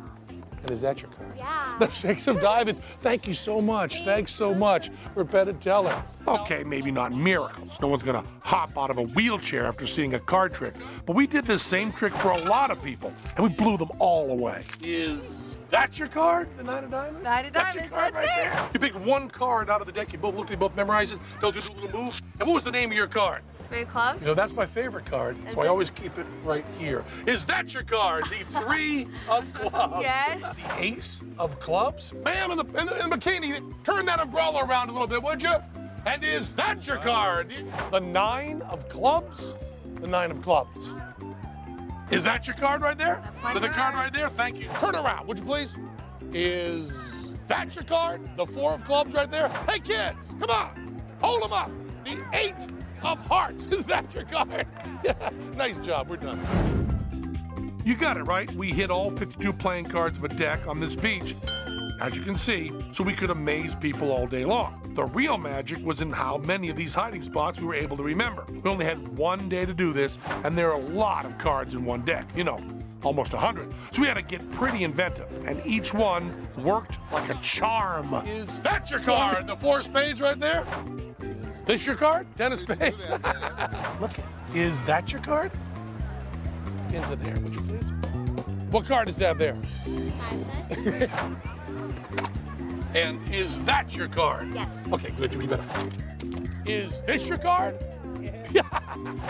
And is that your card? Yeah. The 6 of diamonds. Thank you so much. Thanks so much for Penn Teller. Okay, maybe not miracles. No one's gonna hop out of a wheelchair after seeing a card trick. But we did this same trick for a lot of people, and we blew them all away. Is that your card? The 9 of diamonds? 9 of That's your diamonds, card that's right it. there. You picked one card out of the deck. You both looked at it, both memorized it. Those are the little moves. And what was the name of your card? 3 of clubs. You know, that's my favorite card, so I always keep it right here. Is that your card? The 3 of clubs. Yes. The ace of clubs? Ma'am, in the bikini, turn that umbrella around a little bit, would you? And is that your card? The 9 of clubs? The 9 of clubs. Is that your card right there? That's my The card card. right there? Thank you. Turn around, would you please? Is that your card? The 4 of clubs right there? Hey, kids, come on. Hold them up. The 8 of hearts. Is that your card? Yeah, nice job. We're done. You got it, right? We hit all 52 playing cards of a deck on this beach, as you can see, so we could amaze people all day long. The real magic was in how many of these hiding spots we were able to remember. We only had one day to do this, and there are a lot of cards in one deck. You know, almost 100. So we had to get pretty inventive, and each one worked like a charm. Is that your card? The 4 of spades right there? Is this your card? 10 of spades? Look, is that your card? Into there, would you please? What card is that there? And is that your card? Yes. Okay, good, you be better. Is this your card? Yeah.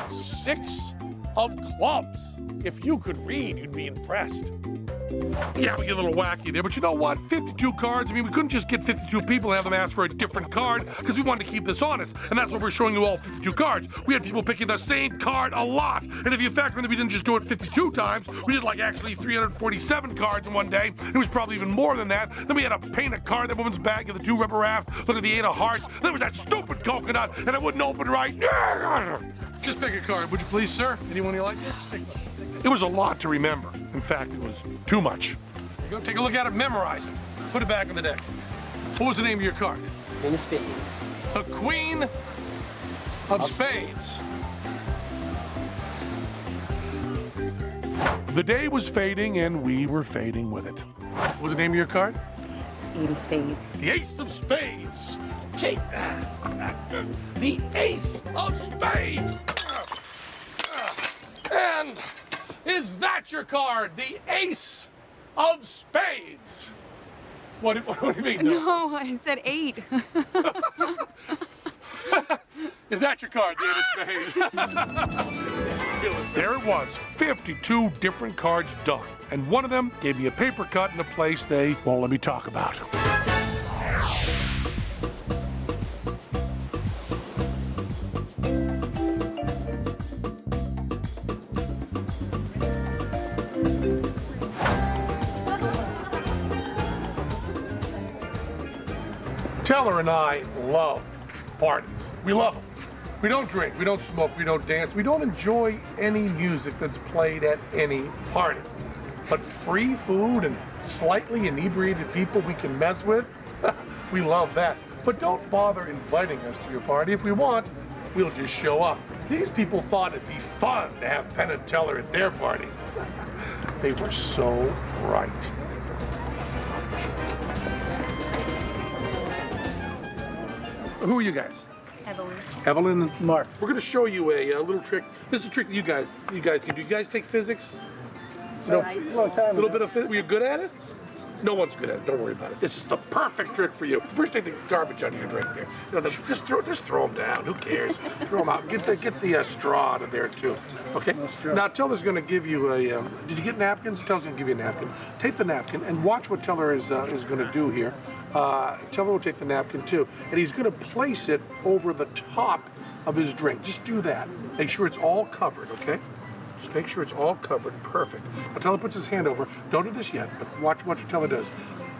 6 of clubs. If you could read, you'd be impressed. Yeah, we get a little wacky there, but you know what? 52 cards. I mean, we couldn't just get 52 people and have them ask for a different card because we wanted to keep this honest. And that's why we're showing you all 52 cards. We had people picking the same card a lot. And if you factor in that we didn't just do it 52 times, we did like actually 347 cards in one day. It was probably even more than that. Then we had to paint a card, that woman's bag, the 2 rubber rafts, look at the 8 of hearts. Then there was that stupid coconut, and it wouldn't open right. Just pick a card, would you please, sir? Anyone you like? Just take one. It was a lot to remember. In fact, it was too much. Go take a look at it, memorize it. Put it back in the deck. What was the name of your card? Queen of Spades. The Queen of Spades. The day was fading, and we were fading with it. What was the name of your card? 8 of Spades. The Ace of Spades. Gee. The Ace of Spades. And is that your card? The Ace of Spades. What do you mean? No, I said 8. Is that your card, the Ace of Spades? There it was, 52 different cards done. And one of them gave me a paper cut in a place they won't let me talk about. Teller and I love parties. We love them. We don't drink, we don't smoke, we don't dance, we don't enjoy any music that's played at any party. But free food and slightly inebriated people we can mess with, we love that. But don't bother inviting us to your party. If we want, we'll just show up. These people thought it'd be fun to have Penn and Teller at their party. They were so right. Who are you guys? Evelyn. Evelyn and Mark. We're going to show you a little trick. This is a trick that you guys can do. You guys take physics? You know, a little bit of physics. Were you good at it? No one's good at it. Don't worry about it. This is the perfect trick for you. First, take the garbage out of your drink there. You know, just throw them down. Who cares? Throw them out. Get the straw out of there too. Okay. Now Teller's going to give you a. Did you get napkins? Teller's going to give you a napkin. Take the napkin and watch what Teller is going to do here. Teller will take the napkin too, and he's going to place it over the top of his drink. Just do that. Make sure it's all covered. Okay. Just make sure it's all covered. Perfect. Now Teller puts his hand over. Don't do this yet, but watch what Teller does.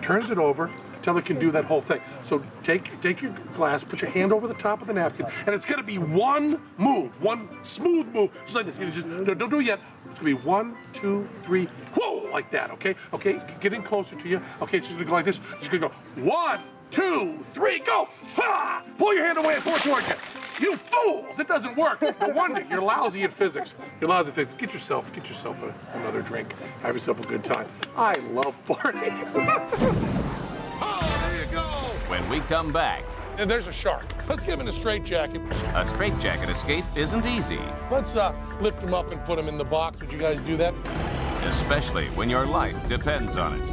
Turns it over. Teller can do that whole thing. So take your glass, put your hand over the top of the napkin, and it's going to be one move, one smooth move, just like this. You just, don't do it yet. It's going to be 1, 2, 3, whoa, like that. Okay. Okay. Getting closer to you. Okay. It's just going to go like this. It's going to go 1, 2, 3, go. Ha! Pull your hand away and pull it towards you. You fools! It doesn't work. No wonder you're lousy at physics. You're lousy at physics. Get yourself another drink. Have yourself a good time. I love parties. Oh, there you go. When we come back. And there's a shark. Let's give him a straitjacket. A straitjacket escape isn't easy. Let's lift him up and put him in the box. Would you guys do that? Especially when your life depends on it.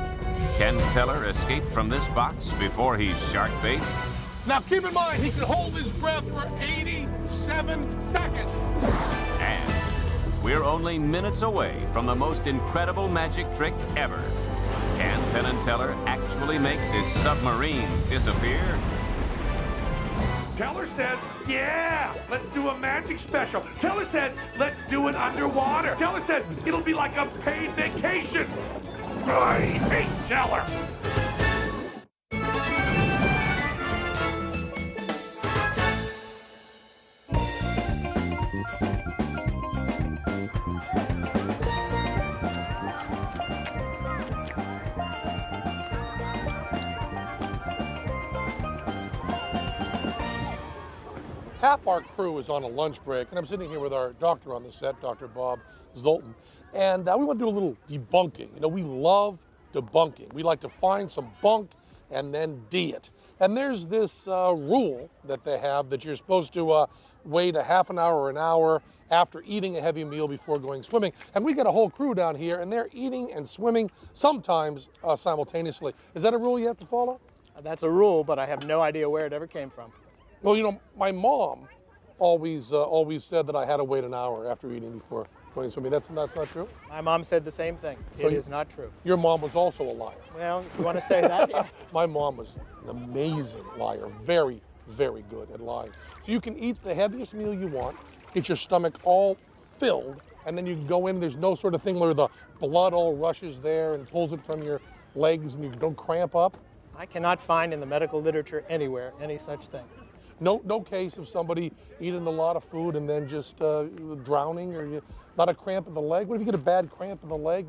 Can Teller escape from this box before he's shark bait? Now keep in mind, he can hold his breath for 87 seconds. And we're only minutes away from the most incredible magic trick ever. Can Penn and Teller actually make this submarine disappear? Teller said, yeah, let's do a magic special. Teller said, let's do it underwater. Teller said, it'll be like a paid vacation. I hate Teller. Half our crew is on a lunch break, and I'm sitting here with our doctor on the set, Dr. Bob Zoltan, and we want to do a little debunking. You know, we love debunking. We like to find some bunk and then D it. And there's this rule that they have that you're supposed to wait a half an hour or an hour after eating a heavy meal before going swimming. And we got a whole crew down here, and they're eating and swimming sometimes simultaneously. Is that a rule you have to follow? That's a rule, but I have no idea where it ever came from. Well, you know, my mom always said that I had to wait an hour after eating before going swimming. That's not true? My mom said the same thing. So it is not true. Your mom was also a liar. Well, you want to say that? Yeah. My mom was an amazing liar. Very, very good at lying. So you can eat the heaviest meal you want, get your stomach all filled, and then you can go in. There's no sort of thing where the blood all rushes there and pulls it from your legs and you don't cramp up. I cannot find in the medical literature anywhere any such thing. No case of somebody eating a lot of food and then just drowning or not a cramp in the leg. What if you get a bad cramp in the leg?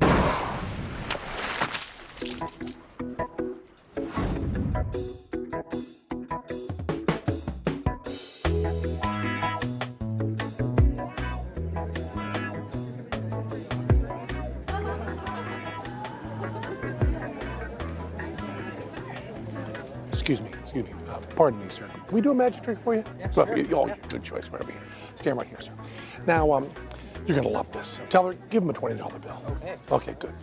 Excuse me. Pardon me, sir. Can we do a magic trick for you? Yeah, sure. Oh, good choice. Right over here. Stand right here, sir. Now, you're going to love this. Teller, give him a $20 bill. Okay. Okay, good.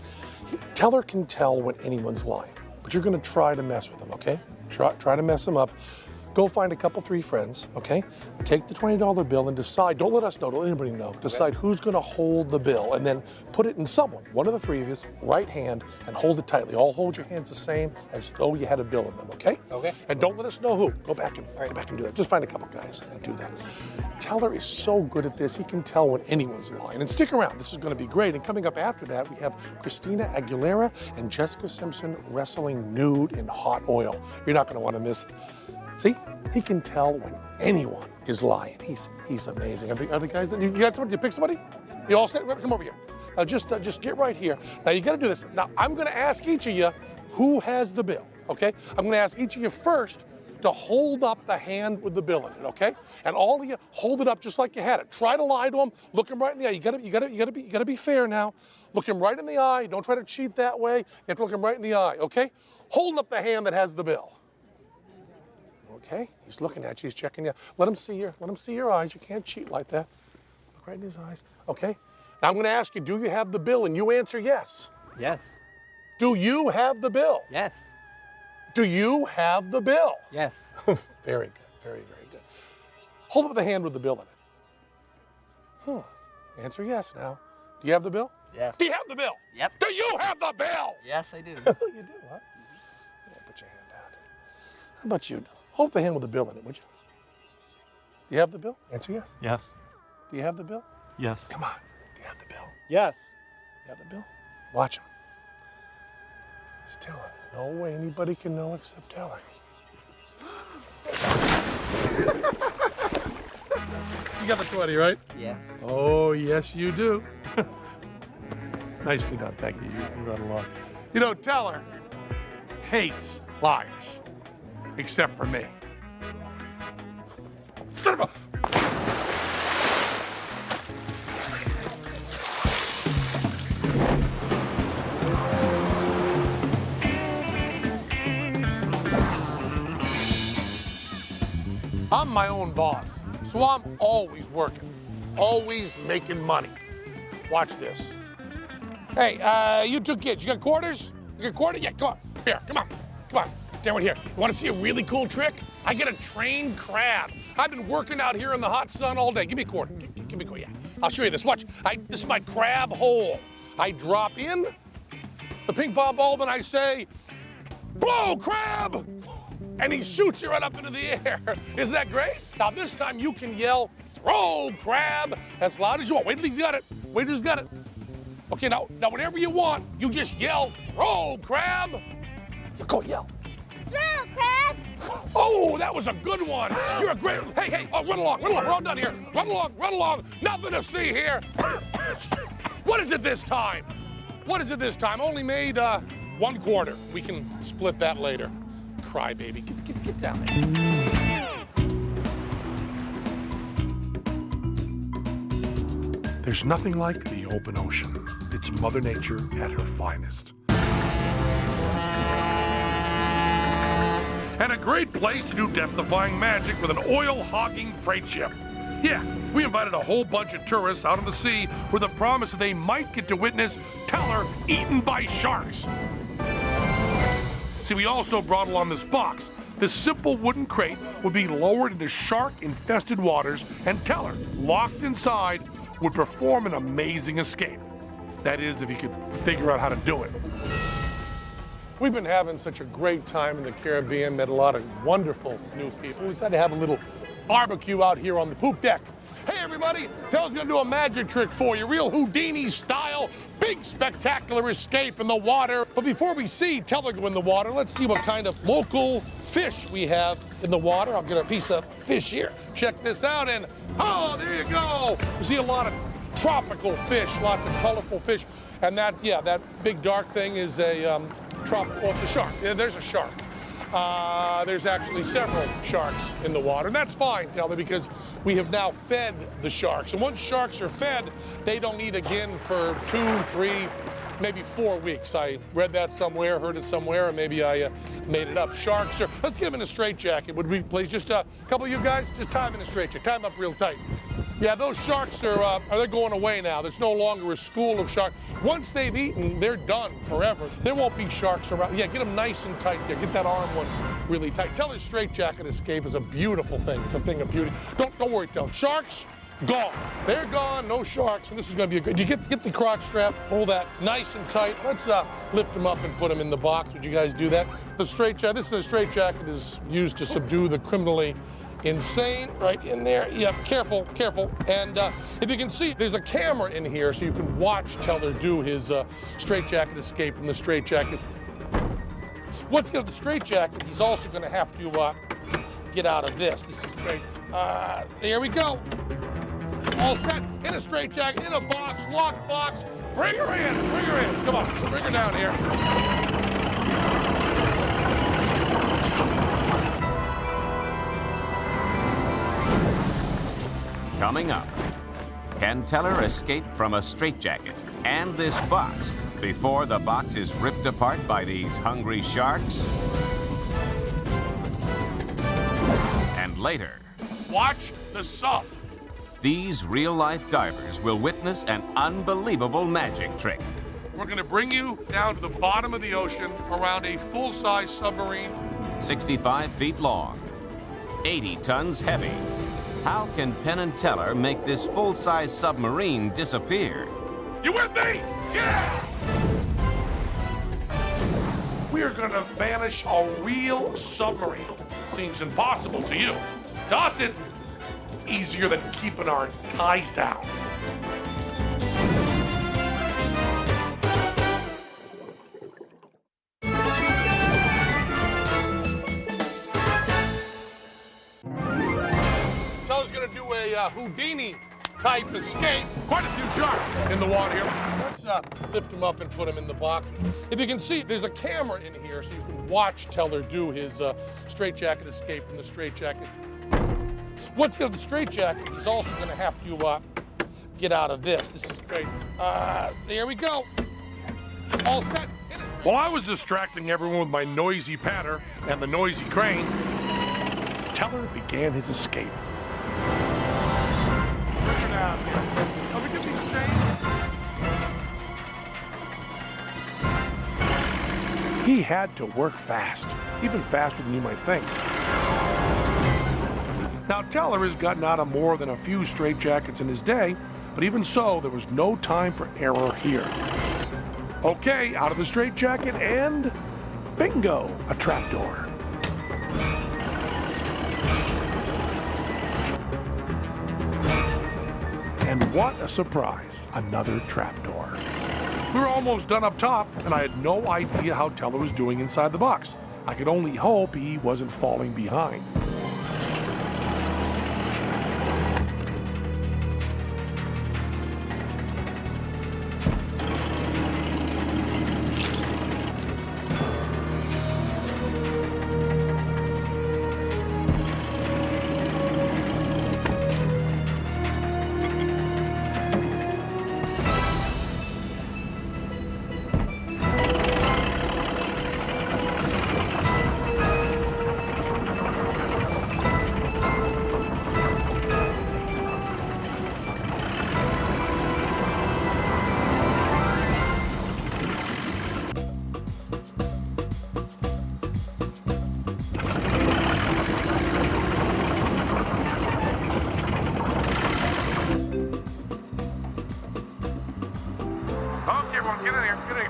Teller can tell when anyone's lying, but you're going to try to mess with him, okay? Try to mess him up. Go find a couple, 3 friends, okay? Take the $20 bill and decide, don't let us know, don't let anybody know. Decide who's gonna hold the bill and then put it in someone, one of the 3 of you, right hand, and hold it tightly. All hold your hands the same as though you had a bill in them, okay? Okay. And don't let us know who. Go back and do that. Just find a couple guys and do that. Teller is so good at this, he can tell when anyone's lying. And stick around, this is gonna be great. And coming up after that, we have Christina Aguilera and Jessica Simpson wrestling nude in hot oil. You're not gonna wanna miss See, he can tell when anyone is lying. He's amazing. Are the guys, you got somebody, you pick somebody? You all set? Come over here. Now just get right here. Now you gotta do this. Now I'm gonna ask each of you who has the bill, okay? I'm gonna ask each of you first to hold up the hand with the bill in it, okay? And all of you hold it up just like you had it. Try to lie to him. Look him right in the eye. You gotta be fair now. Look him right in the eye. Don't try to cheat that way. You have to look him right in the eye, okay? Hold up the hand that has the bill. Okay, he's looking at you. He's checking you. Let him see your eyes. You can't cheat like that. Look right in his eyes. Okay. Now I'm going to ask you, do you have the bill? And you answer yes. Yes. Do you have the bill? Yes. Do you have the bill? Yes. Very good. Very, very good. Hold up the hand with the bill in it. Answer yes now. Do you have the bill? Yes. Do you have the bill? Yep. Do you have the bill? Yes, I do. You do, huh? Yeah, put your hand out. How about you? Hold up the hand with the bill in it, would you? Do you have the bill? Answer yes. Yes. Do you have the bill? Yes. Come on. Do you have the bill? Yes. You have the bill? Watch him. He's telling. No way anybody can know except Teller. You got the 20, right? Yeah. Oh, yes, you do. Nicely done. Thank you. You got along. You know, Teller hates liars, except for me. Son of a... I'm my own boss, so I'm always working, always making money. Watch this. Hey, you two kids, you got quarters? You got quarters? Yeah, come on. Here, come on. Come on. Stand right here. You want to see a really cool trick? I get a trained crab. I've been working out here in the hot sun all day. Give me a quarter. Give me a quarter. Yeah. I'll show you this. Watch. This is my crab hole. I drop in the ping pong ball, then I say, blow, crab! And he shoots you right up into the air. Isn't that great? Now this time you can yell, throw, crab, as loud as you want. Wait till he's got it. Wait till he's got it. Okay, now whatever you want, you just yell, throw, crab. Go yell. Throw, crab. Oh, that was a good one. You're a great, hey, oh, run along. We're all done here. Run along. Nothing to see here. What is it this time? Only made 1 quarter. We can split that later. Cry, baby. Get down there. There's nothing like the open ocean. It's Mother Nature at her finest. And a great place to do death-defying magic with an oil-hogging freight ship. Yeah, we invited a whole bunch of tourists out on the sea with the promise that they might get to witness Teller eaten by sharks. See, we also brought along this box. This simple wooden crate would be lowered into shark-infested waters, and Teller, locked inside, would perform an amazing escape. That is, if he could figure out how to do it. We've been having such a great time in the Caribbean, met a lot of wonderful new people. We decided to have a little barbecue out here on the poop deck. Hey everybody, Teller's gonna do a magic trick for you, real Houdini style, big spectacular escape in the water. But before we see Teller go in the water, let's see what kind of local fish we have in the water. I'll get a piece of fish here. Check this out, and oh, there you go. You see a lot of tropical fish, lots of colorful fish. And that big dark thing is a tropical, it's a shark. Yeah, there's a shark. There's actually several sharks in the water, and that's fine, Teller, because we have now fed the sharks. And once sharks are fed, they don't eat again for 2, 3, maybe 4 weeks. I read that somewhere, heard it somewhere, or maybe I made it up. Sharks are, let's get them in a straitjacket, would we please? Just a couple of you guys, just tie them in a straitjacket, tie them up real tight. Yeah, those sharks are they're going away now. There's no longer a school of sharks. Once they've eaten, they're done forever. There won't be sharks around. Yeah, get them nice and tight there. Get that arm one really tight. Teller's straitjacket escape is a beautiful thing. It's a thing of beauty. Don't worry, Teller. Sharks, gone. They're gone, no sharks, and this is gonna be a good, you get the crotch strap, hold that nice and tight. Let's lift them up and put them in the box. Would you guys do that? The straitjacket, this is a straitjacket is used to subdue the criminally insane, right in there. Yeah, careful. And if you can see, there's a camera in here so you can watch Teller do his straitjacket escape from the straitjacket. Once you get the straitjacket, he's also gonna have to get out of this. This is great. There we go. All set, in a straitjacket, in a box, locked box. Bring her in, bring her in. Come on, just bring her down here. Coming up, Penn Teller escaped from a straitjacket and this box before the box is ripped apart by these hungry sharks. And later, watch the sub. These real-life divers will witness an unbelievable magic trick. We're gonna bring you down to the bottom of the ocean around a full-size submarine. 65 feet long, 80 tons heavy. How can Penn and Teller make this full-size submarine disappear? You with me? Yeah! We are gonna vanish a real submarine. Seems impossible to you. To us, it's easier than keeping our ties down. Teller's gonna do a Houdini type escape. Quite a few sharks in the water here. Let's lift him up and put him in the box. If you can see, there's a camera in here so you can watch Teller do his straitjacket escape from the straitjacket. Once you get the straitjacket, he's also going to have to get out of this. This is great. There we go. All set. While I was distracting everyone with my noisy patter and the noisy crane, Teller began his escape. Bring her down here. Let me get these chains. He had to work fast, even faster than you might think. Now, Teller has gotten out of more than a few straitjackets in his day, but even so, there was no time for error here. Okay, out of the straitjacket, and bingo, a trapdoor. And what a surprise, another trapdoor. We were almost done up top, and I had no idea how Teller was doing inside the box. I could only hope he wasn't falling behind.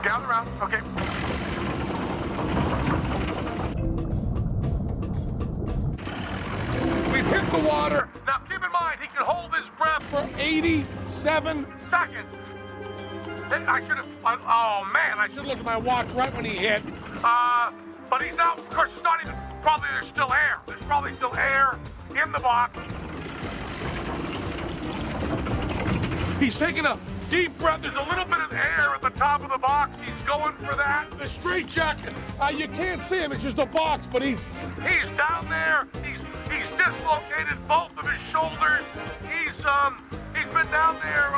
Gather around. Okay. We've hit the water. Now keep in mind, he can hold his breath for 87 seconds. I should have, oh man, I should have looked at my watch right when he hit. But he's now, of course, it's not even, probably there's still air. There's probably still air in the box. He's taking a deep breath. There's a little bit of air at the top of the box. He's going for that. The straitjacket. You can't see him. It's just a box, but he's down there. He's dislocated both of his shoulders. He's been down there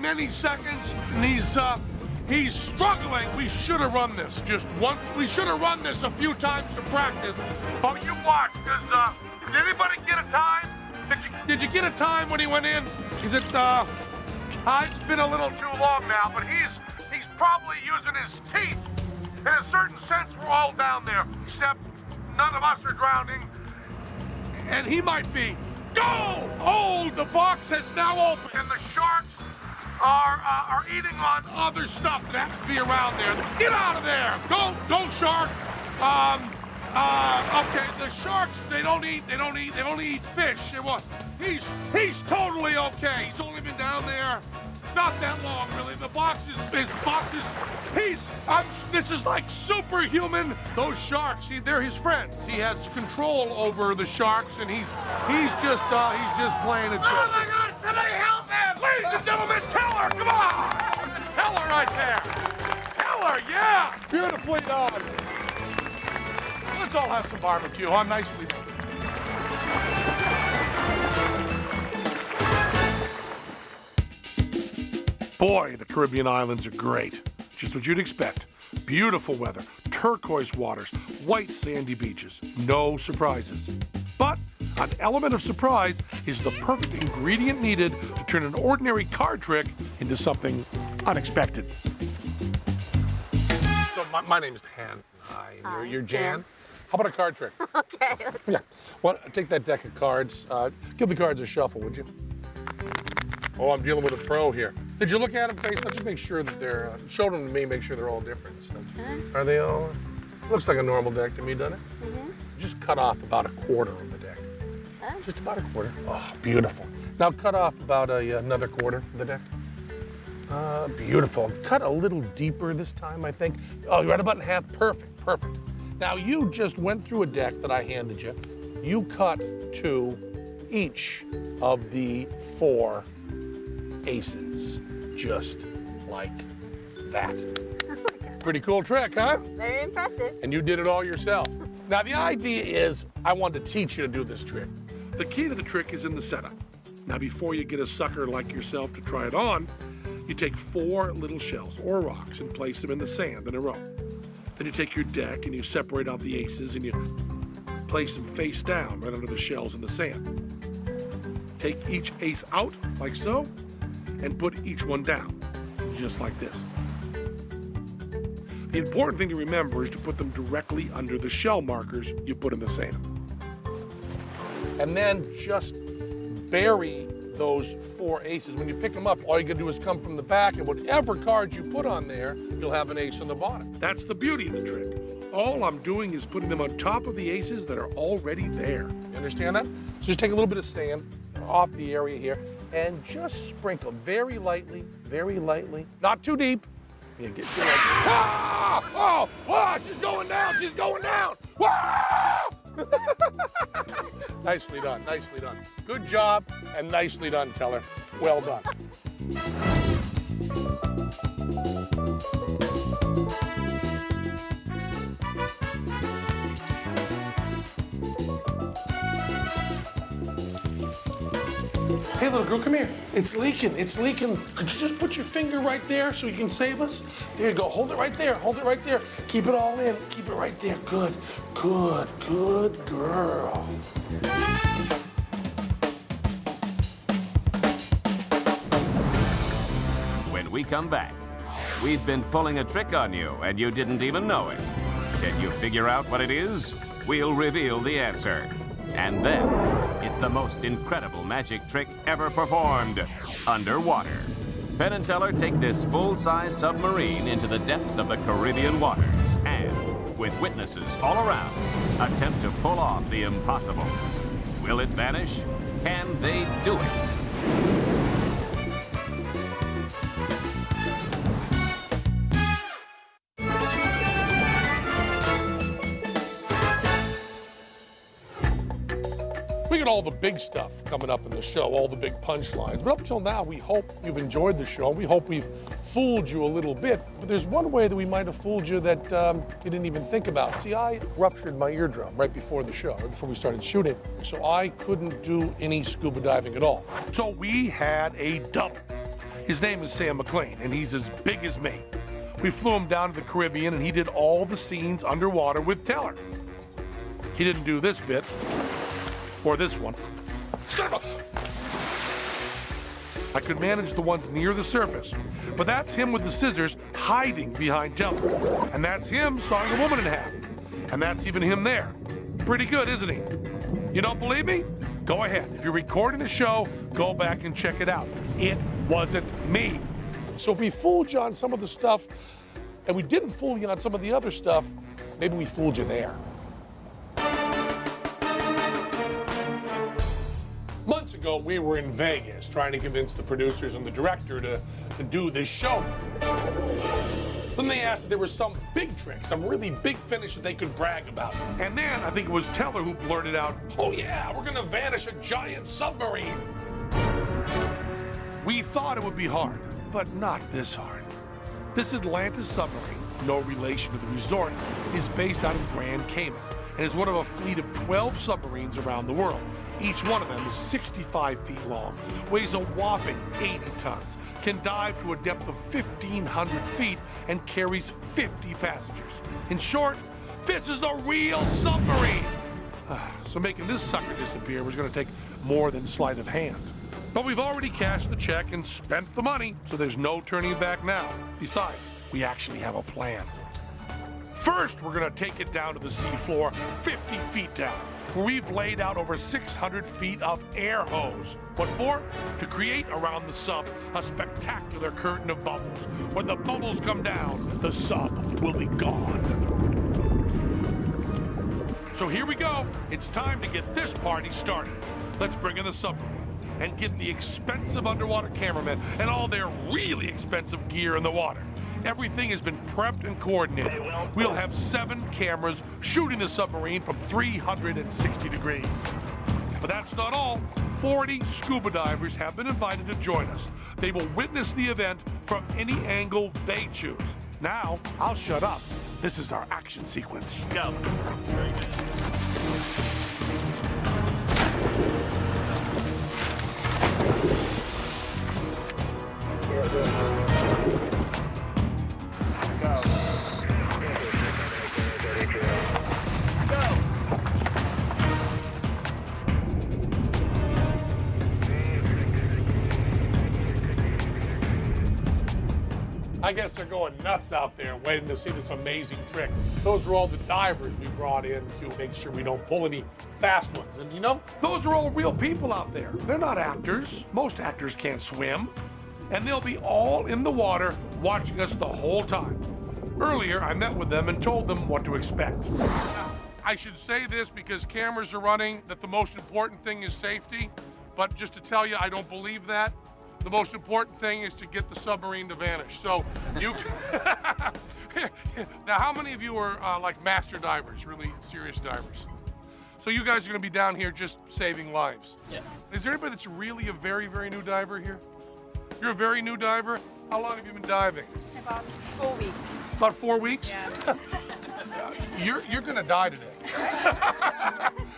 many seconds, and he's struggling. We should have run this just once. We should have run this a few times to practice. But you watch, because did anybody get a time? Did you get a time when he went in? Is it, it's been a little too long now, but he's probably using his teeth. In a certain sense, we're all down there, except none of us are drowning. And he might be. Go! Oh, the box has now opened, and the sharks are eating on other stuff that could be around there. Get out of there! Go, shark! Okay, the sharks, they only eat fish. He's totally okay. He's only been down there not that long, really. The box is this is like superhuman. Those sharks, they're his friends. He has control over the sharks, and he's just playing a joke. Oh my God! Somebody help him! Ladies and gentlemen, Teller, come on! Teller right there. Teller, yeah, beautifully done. Let's all have some barbecue, huh? Nicely done. Boy, the Caribbean islands are great. Just what you'd expect. Beautiful weather, turquoise waters, white sandy beaches. No surprises. But an element of surprise is the perfect ingredient needed to turn an ordinary card trick into something unexpected. So my name is Penn. Hi, you're Jan. How about a card trick? Okay. Yeah. Well, take that deck of cards. Give the cards a shuffle, would you? Oh, I'm dealing with a pro here. Did you look at them face? Let's just make sure that they're, show them to me, make sure they're all different. So, are they all? Looks like a normal deck to me, doesn't it? Mm-hmm. Just cut off about a quarter of the deck. Just about a quarter. Oh, beautiful. Now cut off about another quarter of the deck. Beautiful. Cut a little deeper this time, I think. Oh, you're right about in half. Perfect, perfect. Now you just went through a deck that I handed you. You cut to each of the 4 aces, just like that. Pretty cool trick, huh? Very impressive. And you did it all yourself. Now the idea is, I wanted to teach you to do this trick. The key to the trick is in the setup. Now before you get a sucker like yourself to try it on, you take 4 little shells or rocks and place them in the sand in a row. Then you take your deck and you separate out the aces and you place them face down right under the shells in the sand. Take each ace out like so and put each one down, just like this. The important thing to remember is to put them directly under the shell markers you put in the sand. And then just bury those 4 aces. When you pick them up, all you gotta do is come from the back, and whatever cards you put on there, you'll have an ace on the bottom. That's the beauty of the trick. All I'm doing is putting them on top of the aces that are already there. You understand that? So just take a little bit of sand off the area here, and just sprinkle very lightly, not too deep. You get like, ah! Oh, she's going down, she's going down! Wow! Nicely done, nicely done. Good job, and nicely done, Teller. Well done. Hey, little girl, come here. It's leaking, it's leaking. Could you just put your finger right there so you can save us? There you go, hold it right there, hold it right there. Keep it all in, keep it right there. Good, good, good girl. When we come back, we've been pulling a trick on you and you didn't even know it. Can you figure out what it is? We'll reveal the answer. And then, it's the most incredible magic trick ever performed, underwater. Penn & Teller take this full-size submarine into the depths of the Caribbean waters and, with witnesses all around, attempt to pull off the impossible. Will it vanish? Can they do it? We got all the big stuff coming up in the show, all the big punchlines. But up till now, we hope you've enjoyed the show. We hope we've fooled you a little bit. But there's one way that we might have fooled you that you didn't even think about. See, I ruptured my eardrum right before the show, right before we started shooting. So I couldn't do any scuba diving at all. So we had a double. His name is Sam McLean, and he's as big as me. We flew him down to the Caribbean, and he did all the scenes underwater with Teller. He didn't do this bit. Or this one. I could manage the ones near the surface, but that's him with the scissors hiding behind Teller. And that's him sawing a woman in half. And that's even him there. Pretty good, isn't he? You don't believe me? Go ahead. If you're recording the show, go back and check it out. It wasn't me. So if we fooled you on some of the stuff, and we didn't fool you on some of the other stuff, maybe we fooled you there. Months ago, ago, we were in Vegas trying to convince the producers and the director to do this show. Then they asked if there was some big trick, some really big finish that they could brag about. And then I think it was Teller who blurted out, "Oh yeah, we're gonna vanish a giant submarine." we thought it would be hard, but not this hard. This Atlantis submarine, no relation to the resort, is based out of Grand Cayman and is one of a fleet of 12 submarines around the world. Each one of them is 65 feet long, weighs a whopping 80 tons, can dive to a depth of 1,500 feet, and carries 50 passengers. In short, this is a real submarine. So making this sucker disappear was going to take more than sleight of hand. But we've already cashed the check and spent the money, so there's no turning back now. Besides, we actually have a plan. First, we're going to take it down to the seafloor, 50 feet down, where we've laid out over 600 feet of air hose. What for? To create around the sub a spectacular curtain of bubbles. When the bubbles come down, the sub will be gone. So here we go. It's time to get this party started. Let's bring in the submarine and get the expensive underwater cameramen and all their really expensive gear in the water. Everything has been prepped and coordinated. We'll have 7 cameras shooting the submarine from 360 degrees. But that's not all. 40 scuba divers have been invited to join us. They will witness the event from any angle they choose. Now, I'll shut up. This is our action sequence. Go. Very good. I guess they're going nuts out there waiting to see this amazing trick. Those are all the divers we brought in to make sure we don't pull any fast ones. And you know, those are all real people out there. They're not actors. Most actors can't swim. And they'll be all in the water watching us the whole time. Earlier, I met with them and told them what to expect. I should say this because cameras are running, that the most important thing is safety. But just to tell you, I don't believe that. The most important thing is to get the submarine to vanish. So you now, how many of you are like master divers, really serious divers? So you guys are gonna be down here just saving lives. Yeah. Is there anybody that's really a very, very new diver here? You're a very new diver? How long have you been diving? About 4 weeks. About 4 weeks? Yeah. You're gonna die today.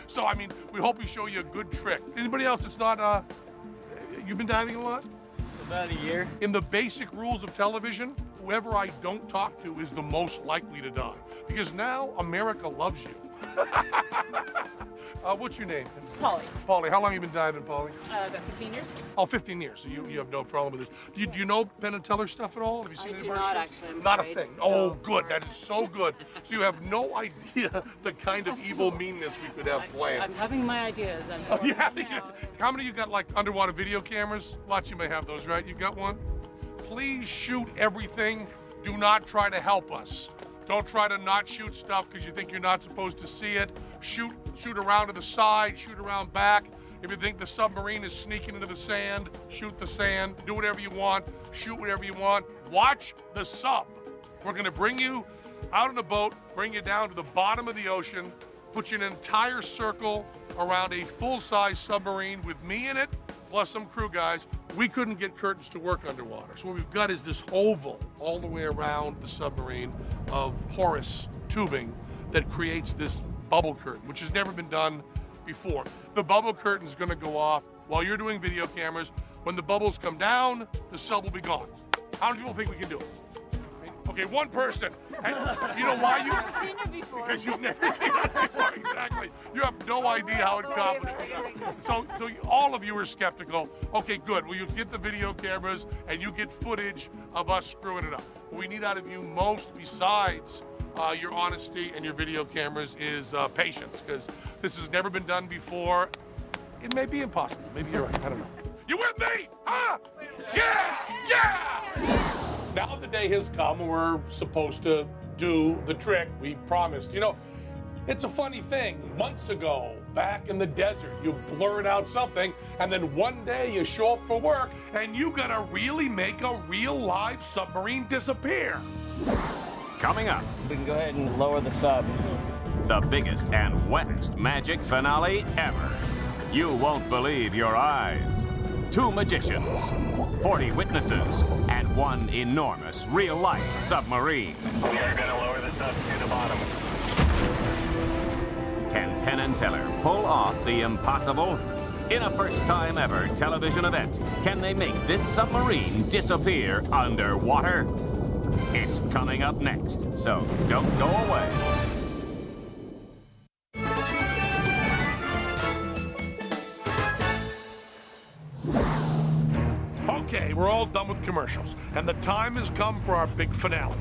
So I mean, we hope we show you a good trick. Anybody else that's not, you've been diving a lot? About a year. In the basic rules of television, whoever I don't talk to is the most likely to die. Because now America loves you. What's your name? Polly. Polly, how long have you been diving, Polly? About 15 years. Oh, 15 years, so you have no problem with this. Do you know Penn and Teller stuff at all? Have you seen any of our shows? Actually. I'm Not afraid. a thing. Oh, good. That is so good. So you have no idea the kind of evil meanness we could have planned. I'm having my ideas. Oh, yeah. How many of you got like underwater video cameras? Lots of you may have those, right? You got one? Please shoot everything. Do not try to help us. Don't try to not shoot stuff because you think you're not supposed to see it. Shoot around to the side, shoot around back. If you think the submarine is sneaking into the sand, shoot the sand. Do whatever you want, shoot whatever you want. Watch the sub. We're gonna bring you out in a boat, bring you down to the bottom of the ocean, put you in an entire circle around a full-size submarine with me in it, plus some crew guys. We couldn't get curtains to work underwater. So what we've got is this oval all the way around the submarine of porous tubing that creates this bubble curtain, which has never been done before. The bubble curtain is gonna go off while you're doing video cameras. When the bubbles come down, the sub will be gone. How many people think we can do it? Okay, one person. And you know why you? I've never seen it before. Because you've never seen it before, exactly. You have no idea how incompetent we are. So all of you are skeptical. Okay, good. Well, you get the video cameras and you get footage of us screwing it up. What we need out of you most, besides your honesty and your video cameras, is patience, because this has never been done before. It may be impossible. Maybe you're right. I don't know. You with me? Huh? Yeah! Yeah! Now the day has come when we're supposed to do the trick we promised. You know, it's a funny thing. Months ago, back in the desert. You blurt out something, and then one day you show up for work, and you gotta really make a real live submarine disappear. Coming up, we can go ahead and lower the sub. The biggest and wettest magic finale ever. You won't believe your eyes. 2 magicians, 40 witnesses, and 1 enormous real-life submarine. We are going to lower the sub to the bottom. Can Penn Teller pull off the impossible? In a first-time ever television event, can they make this submarine disappear underwater? It's coming up next, so don't go away. Okay, we're all done with commercials, and the time has come for our big finale.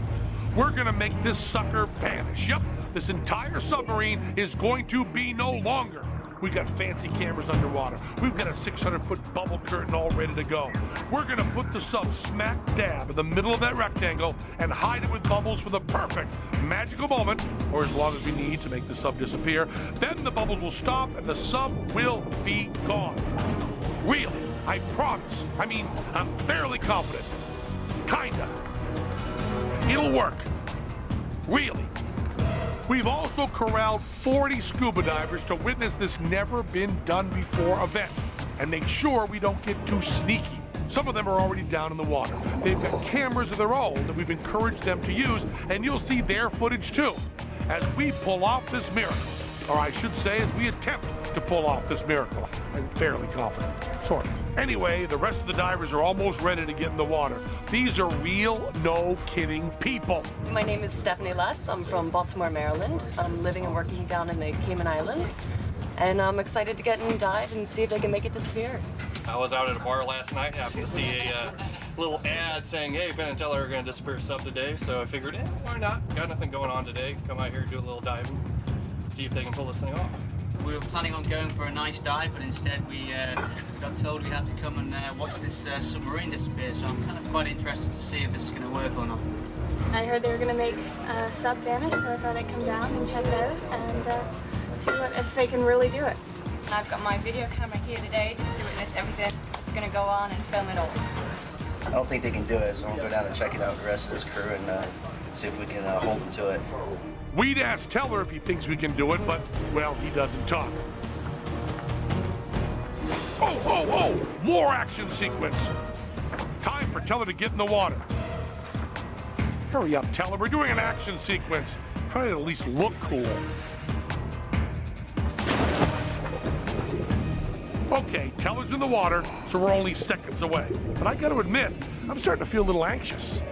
We're gonna make this sucker vanish. Yep, this entire submarine is going to be no longer. We got fancy cameras underwater. We've got a 600-foot bubble curtain all ready to go. We're gonna put the sub smack dab in the middle of that rectangle and hide it with bubbles for the perfect magical moment, or as long as we need to make the sub disappear. Then the bubbles will stop and the sub will be gone. Really, I promise. I mean, I'm fairly confident. Kinda. It'll work. Really. We've also corralled 40 scuba divers to witness this never-been-done-before event and make sure we don't get too sneaky. Some of them are already down in the water. They've got cameras of their own that we've encouraged them to use, and you'll see their footage too as we pull off this miracle. Or I should say, as we attempt to pull off this miracle. I'm fairly confident, sort of. Anyway, the rest of the divers are almost ready to get in the water. These are real, no-kidding people. My name is Stephanie Lutz. I'm from Baltimore, Maryland. I'm living and working down in the Cayman Islands. And I'm excited to get in and dive and see if they can make it disappear. I was out at a bar last night, happened to see a little ad saying, hey, Penn Teller are going to disappear sub today, so I figured, why not? Got nothing going on today. Come out here, do a little diving, see if they can pull this thing off. We were planning on going for a nice dive, but instead we got told we had to come and watch this submarine disappear, so I'm kind of quite interested to see if this is going to work or not. I heard they were going to make a sub vanish, so I thought I'd come down and check it out and see if they can really do it. I've got my video camera here today just to witness everything that's going to go on and film it all. I don't think they can do it, so I'm going to go down and check it out with the rest of this crew and see if we can hold them to it. We'd ask Teller if he thinks we can do it, but, well, he doesn't talk. Oh, more action sequence. Time for Teller to get in the water. Hurry up, Teller, we're doing an action sequence. Try to at least look cool. Okay, Teller's in the water, so we're only seconds away. But I gotta admit, I'm starting to feel a little anxious.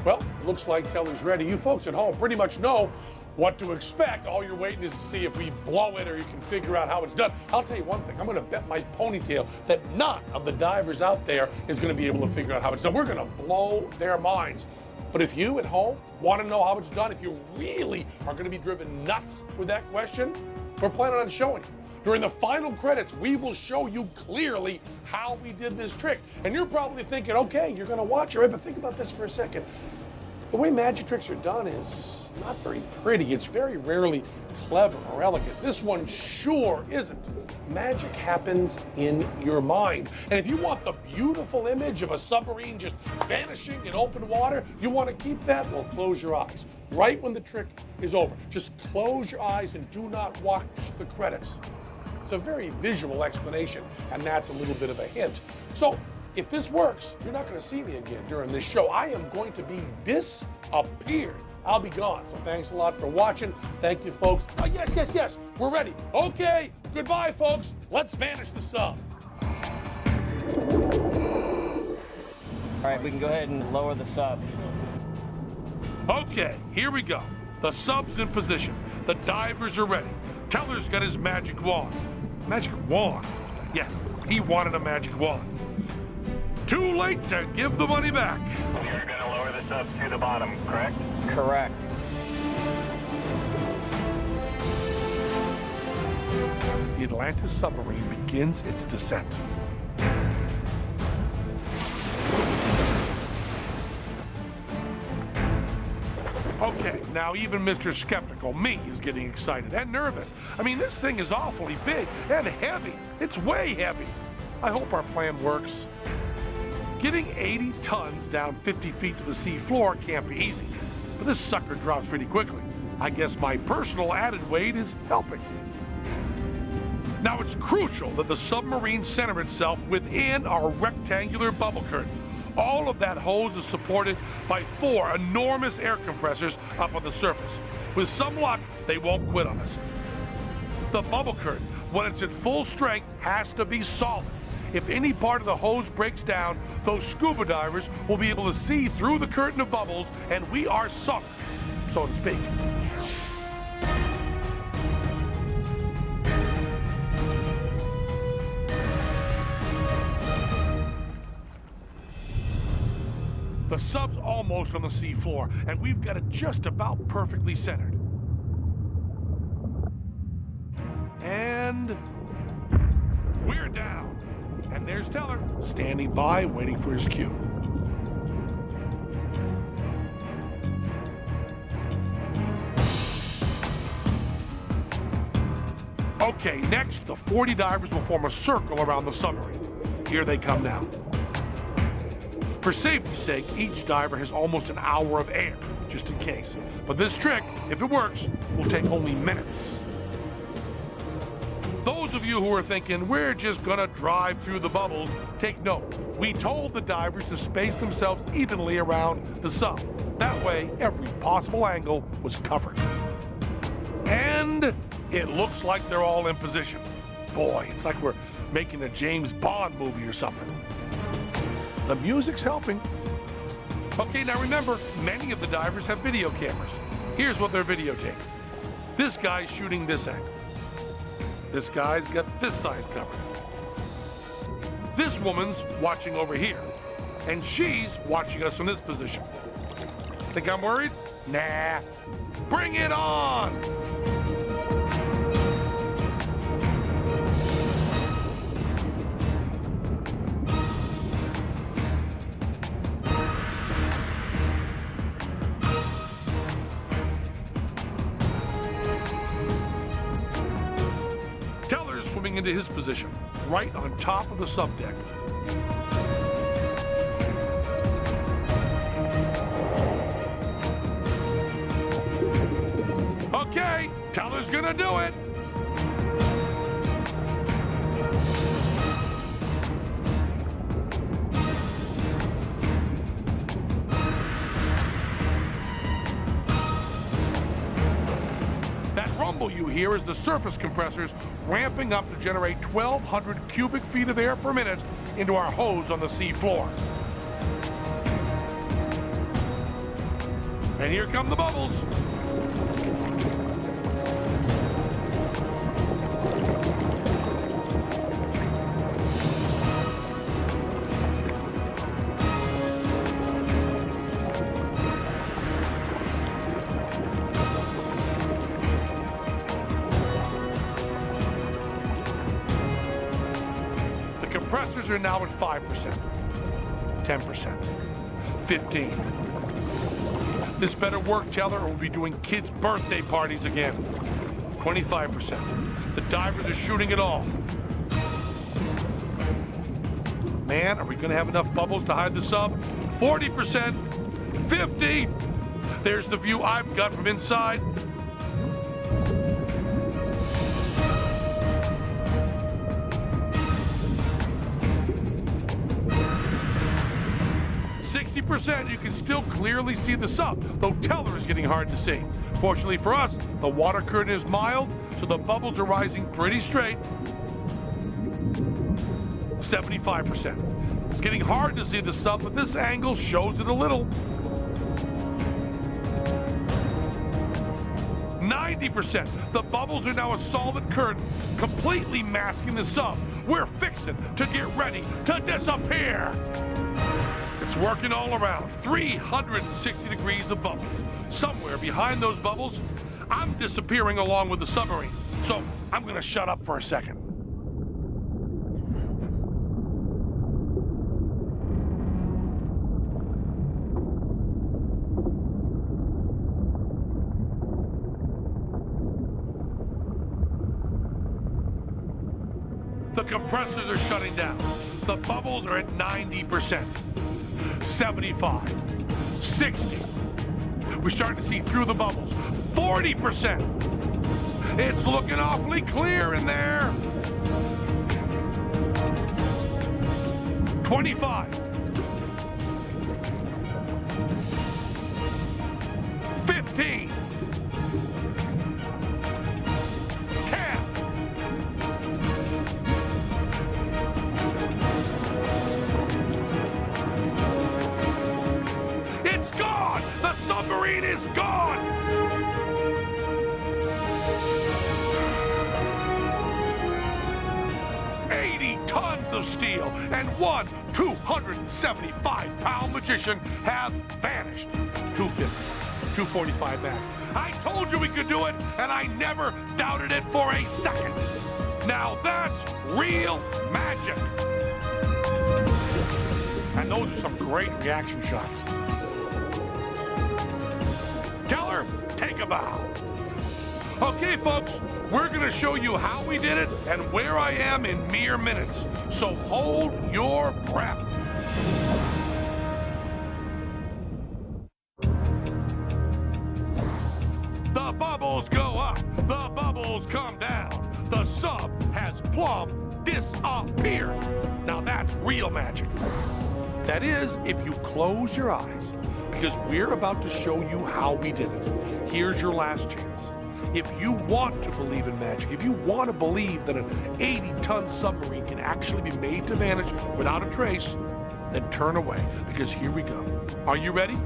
Well, looks like Teller's ready. You folks at home pretty much know what to expect. All you're waiting is to see if we blow it or you can figure out how it's done. I'll tell you one thing. I'm going to bet my ponytail that none of the divers out there is going to be able to figure out how it's done. We're going to blow their minds. But if you at home want to know how it's done, if you really are going to be driven nuts with that question, we're planning on showing you. During the final credits, we will show you clearly how we did this trick. And you're probably thinking, okay, you're going to watch it, right? But think about this for a second. The way magic tricks are done is not very pretty. It's very rarely clever or elegant. This one sure isn't. Magic happens in your mind. And if you want the beautiful image of a submarine just vanishing in open water, you want to keep that? Well, close your eyes. Right when the trick is over. Just close your eyes and do not watch the credits. It's a very visual explanation, and that's a little bit of a hint. So, if this works, you're not going to see me again during this show. I am going to be disappeared. I'll be gone. So thanks a lot for watching. Thank you, folks. Oh, yes. We're ready. Okay. Goodbye, folks. Let's vanish the sub. All right, we can go ahead and lower the sub. Okay, here we go. The sub's in position. The divers are ready. Teller's got his magic wand. Magic wand? Yeah, he wanted a magic wand. Too late to give the money back. You're going to lower the sub to the bottom, correct? Correct. The Atlantis submarine begins its descent. Okay, now even Mr. Skeptical, me, is getting excited and nervous. I mean, this thing is awfully big and heavy. It's way heavy. I hope our plan works. Getting 80 tons down 50 feet to the sea floor can't be easy, but this sucker drops pretty quickly. I guess my personal added weight is helping. Now, it's crucial that the submarine center itself within our rectangular bubble curtain. All of that hose is supported by 4 enormous air compressors up on the surface. With some luck, they won't quit on us. The bubble curtain, when it's at full strength, has to be solid. If any part of the hose breaks down, those scuba divers will be able to see through the curtain of bubbles, and we are sunk, so to speak. The sub's almost on the sea floor, and we've got it just about perfectly centered. And we're down. And there's Teller, standing by, waiting for his cue. Okay, next, the 40 divers will form a circle around the submarine. Here they come now. For safety's sake, each diver has almost an hour of air, just in case. But this trick, if it works, will take only minutes. Those of you who are thinking, we're just gonna drive through the bubbles, take note. We told the divers to space themselves evenly around the sub. That way, every possible angle was covered. And it looks like they're all in position. Boy, it's like we're making a James Bond movie or something. The music's helping. Okay, now remember, many of the divers have video cameras. Here's what they're videotaping. This guy's shooting this angle. This guy's got this side covered. This woman's watching over here, and she's watching us from this position. Think I'm worried? Nah. Bring it on! Swimming into his position, right on top of the subdeck. Okay, Teller's gonna do it. You hear is the surface compressors ramping up to generate 1,200 cubic feet of air per minute into our hose on the sea floor. And here come the bubbles. Compressors are now at 5%, 10%, 15%. This better work, Teller, or we'll be doing kids' birthday parties again. 25%. The divers are shooting it all. Man, are we going to have enough bubbles to hide the sub? 40%, 50%. There's the view I've got from inside. 60%, you can still clearly see the sub, though Teller is getting hard to see. Fortunately for us, the water curtain is mild, so the bubbles are rising pretty straight. 75%. It's getting hard to see the sub, but this angle shows it a little. 90%. The bubbles are now a solid curtain, completely masking the sub. We're fixing to get ready to disappear. It's working all around, 360 degrees of bubbles. Somewhere behind those bubbles, I'm disappearing along with the submarine. So I'm gonna shut up for a second. The compressors are shutting down. The bubbles are at 90%. 75. 60. We're starting to see through the bubbles. 40%. It's looking awfully clear in there. 25. 15. 10. It's gone! The submarine is gone! Tons of steel and one 275-pound magician have vanished. 250, 245 max. I told you we could do it, and I never doubted it for a second. Now that's real magic. And those are some great reaction shots. Teller, take a bow. Okay, folks, we're going to show you how we did it and where I am in mere minutes. So hold your breath. The bubbles go up. The bubbles come down. The sub has plumb disappeared. Now that's real magic. That is, if you close your eyes, because we're about to show you how we did it. Here's your last chance. If you want to believe in magic, if you want to believe that an 80-ton submarine can actually be made to vanish without a trace, then turn away, because here we go. Are you ready?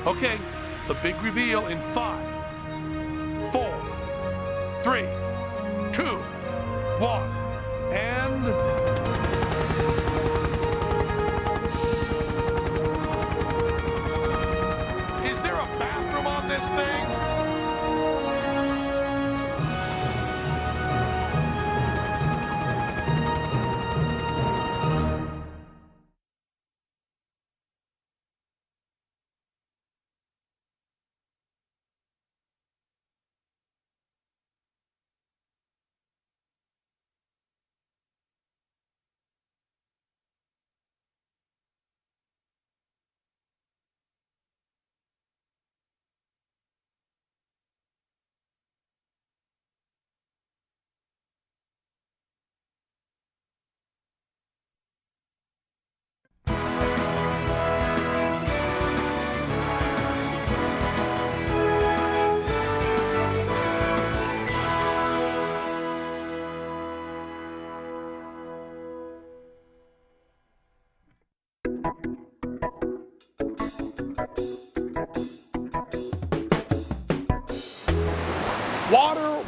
Okay, the big reveal in 5, 4, 3, 2, 1, and... Is there a bathroom on this thing?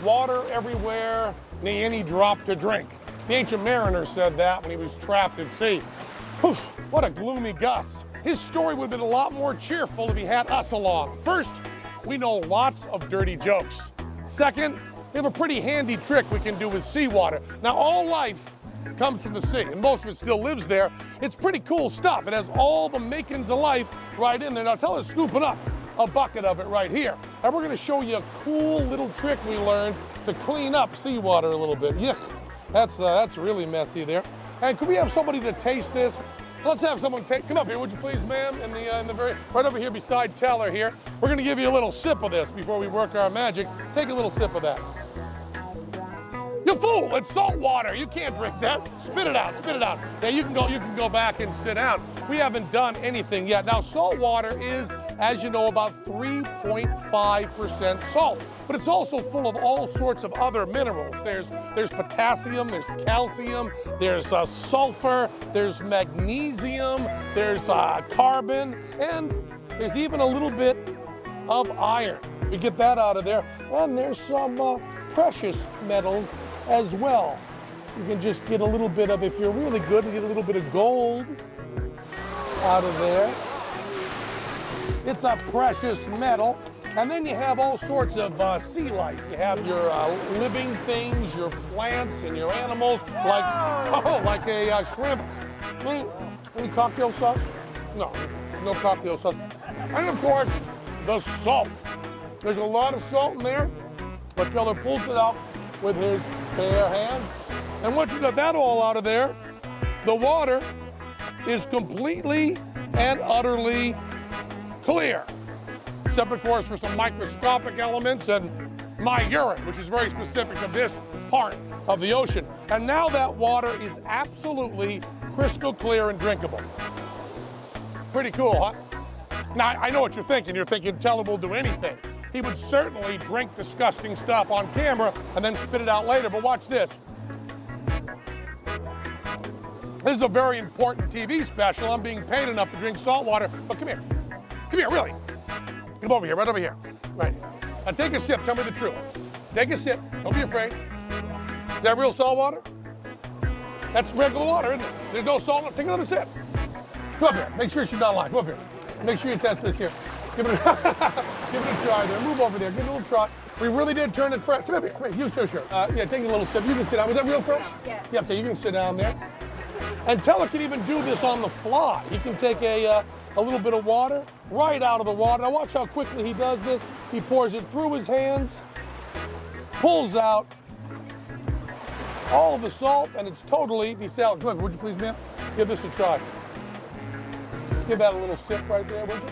Water everywhere, nay any drop to drink. The ancient mariner said that when he was trapped at sea. Whew, what a gloomy Gus. His story would have been a lot more cheerful if he had us along. First, we know lots of dirty jokes. Second, we have a pretty handy trick we can do with seawater. Now, all life comes from the sea, and most of it still lives there. It's pretty cool stuff. It has all the makings of life right in there. Now, tell us scooping up a bucket of it right here. And we're gonna show you a cool little trick we learned to clean up seawater a little bit. Yuck, that's really messy there. And could we have somebody to taste this? Let's have someone come up here, would you please, ma'am, in the very, right over here beside Teller here. We're gonna give you a little sip of this before we work our magic. Take a little sip of that. You fool, it's salt water. You can't drink that. Spit it out, spit it out. Yeah, you can go back and sit down. We haven't done anything yet. Now, salt water is, as you know, about 3.5% salt, but it's also full of all sorts of other minerals. There's potassium, there's calcium, there's sulfur, there's magnesium, there's carbon, and there's even a little bit of iron. We get that out of there, and there's some precious metals as well. You can just get a little bit of, if you're really good, you get a little bit of gold out of there. It's a precious metal. And then you have all sorts of sea life. You have your living things, your plants and your animals, like a shrimp. Any cocktail sauce? No, no cocktail sauce. And of course, the salt. There's a lot of salt in there, but Teller pulls it out with his bare hand. And once you got that all out of there, the water is completely and utterly clear. Except, of course, for some microscopic elements and my urine, which is very specific to this part of the ocean. And now that water is absolutely crystal clear and drinkable. Pretty cool, huh? Now, I know what you're thinking. You're thinking Teller will do anything. He would certainly drink disgusting stuff on camera and then spit it out later, but watch this. This is a very important TV special. I'm being paid enough to drink salt water, but come here. Come here, really. Come over here, right over here. Right. Now take a sip, tell me the truth. Take a sip, don't be afraid. Is that real salt water? That's regular water, isn't it? There's no salt in it. Take another sip. Come up here, make sure she's not lying. Come up here. Make sure you test this here. Give it a, give it a try there. Move over there, give it a little try. We really did turn it fresh. Come up here, come here. You sure. Yeah, take a little sip. You can sit down. Was that real fresh? Yes. Yeah, okay, you can sit down there. And Teller can even do this on the fly. He can take a little bit of water right out of the water. Now watch how quickly he does this. He pours it through his hands, pulls out all of the salt, and it's totally desalinated. Come on, would you please, ma'am? Give this a try. Give that a little sip right there, would you?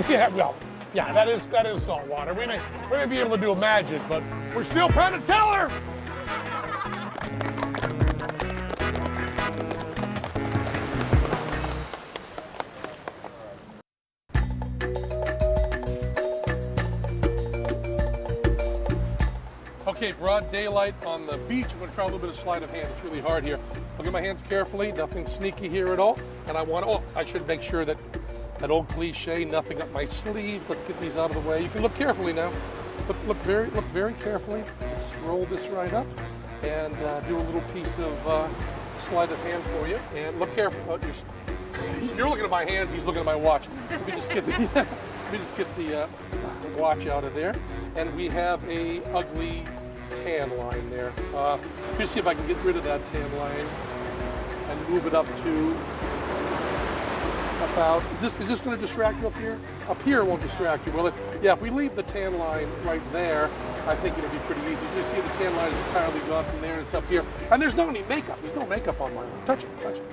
Yeah, well, yeah, that is salt water. We may be able to do a magic, but we're still Penn Teller. Okay, broad daylight on the beach. I'm going to try a little bit of sleight of hand. It's really hard here. Look at my hands carefully. Nothing sneaky here at all. And I should make sure that old cliche, nothing up my sleeve. Let's get these out of the way. You can look carefully now. Look very carefully. Just roll this right up and do a little piece of sleight of hand for you. And look carefully. Oh, you're looking at my hands. He's looking at my watch. Let me just get the watch out of there. And we have a ugly tan line there. Let me see if I can get rid of that tan line and move it up to about, is this going to distract you up here? Up here won't distract you, will it? Yeah, if we leave the tan line right there, I think it'll be pretty easy. Just see the tan line is entirely gone from there and it's up here. And there's no any makeup. There's no makeup on mine. Touch it, touch it.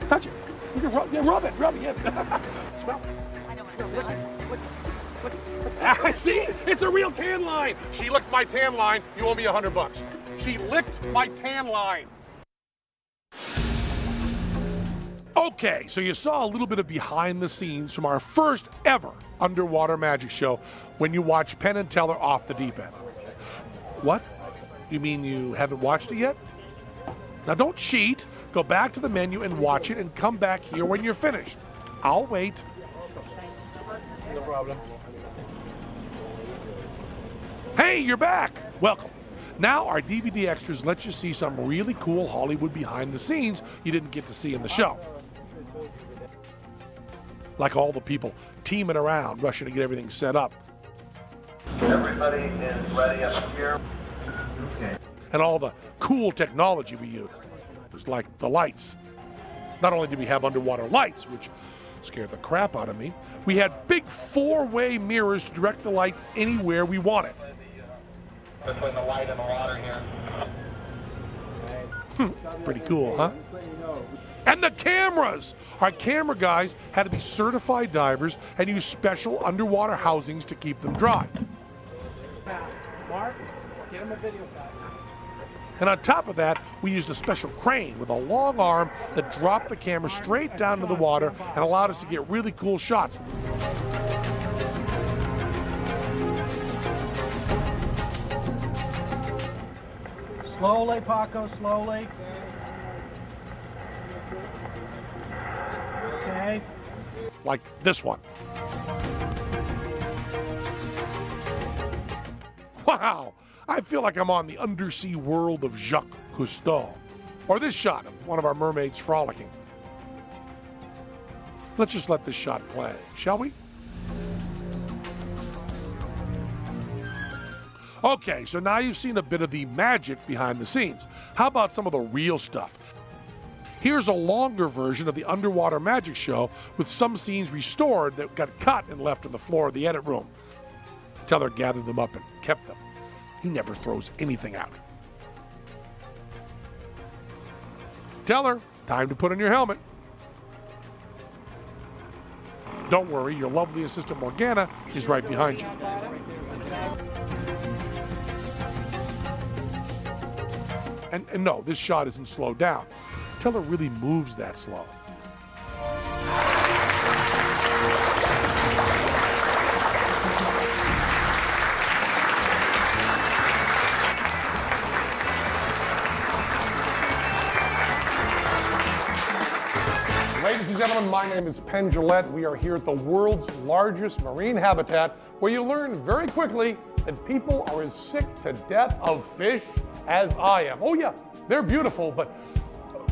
Touch it. You can rub it, yeah. Smell it. I don't want Smell to it. Lick it. See? It's a real tan line. She licked my tan line. You owe me $100. She licked my tan line. Okay, so you saw a little bit of behind the scenes from our first ever underwater magic show when you watched Penn and Teller Off the Deep End. What? You mean you haven't watched it yet? Now don't cheat. Go back to the menu and watch it and come back here when you're finished. I'll wait. No problem. Hey, you're back. Welcome. Now our DVD extras let you see some really cool Hollywood behind the scenes you didn't get to see in the show. Like all the people teaming around, rushing to get everything set up. Everybody is ready up here. Okay. And all the cool technology we use. It was like the lights. Not only did we have underwater lights, which scared the crap out of me, we had big 4-way mirrors to direct the lights anywhere we wanted. Between the light and the water here. Pretty cool, huh? And the cameras! Our camera guys had to be certified divers and use special underwater housings to keep them dry. Mark, get him a video back. And on top of that, we used a special crane with a long arm that dropped the camera straight down to the water and allowed us to get really cool shots. Slowly, Paco, slowly. Okay. Like this one. Wow! I feel like I'm on the undersea world of Jacques Cousteau. Or this shot of one of our mermaids frolicking. Let's just let this shot play, shall we? Okay, so now you've seen a bit of the magic behind the scenes. How about some of the real stuff? Here's a longer version of the underwater magic show with some scenes restored that got cut and left on the floor of the edit room. Teller gathered them up and kept them. he never throws anything out. Teller, time to put on your helmet. Don't worry, your lovely assistant Morgana is right behind you. And no, this shot isn't slowed down. Teller really moves that slow. Ladies and gentlemen, my name is Penn Teller. We are here at the world's largest marine habitat, where you learn very quickly that people are as sick to death of fish as I am. Oh yeah, they're beautiful, but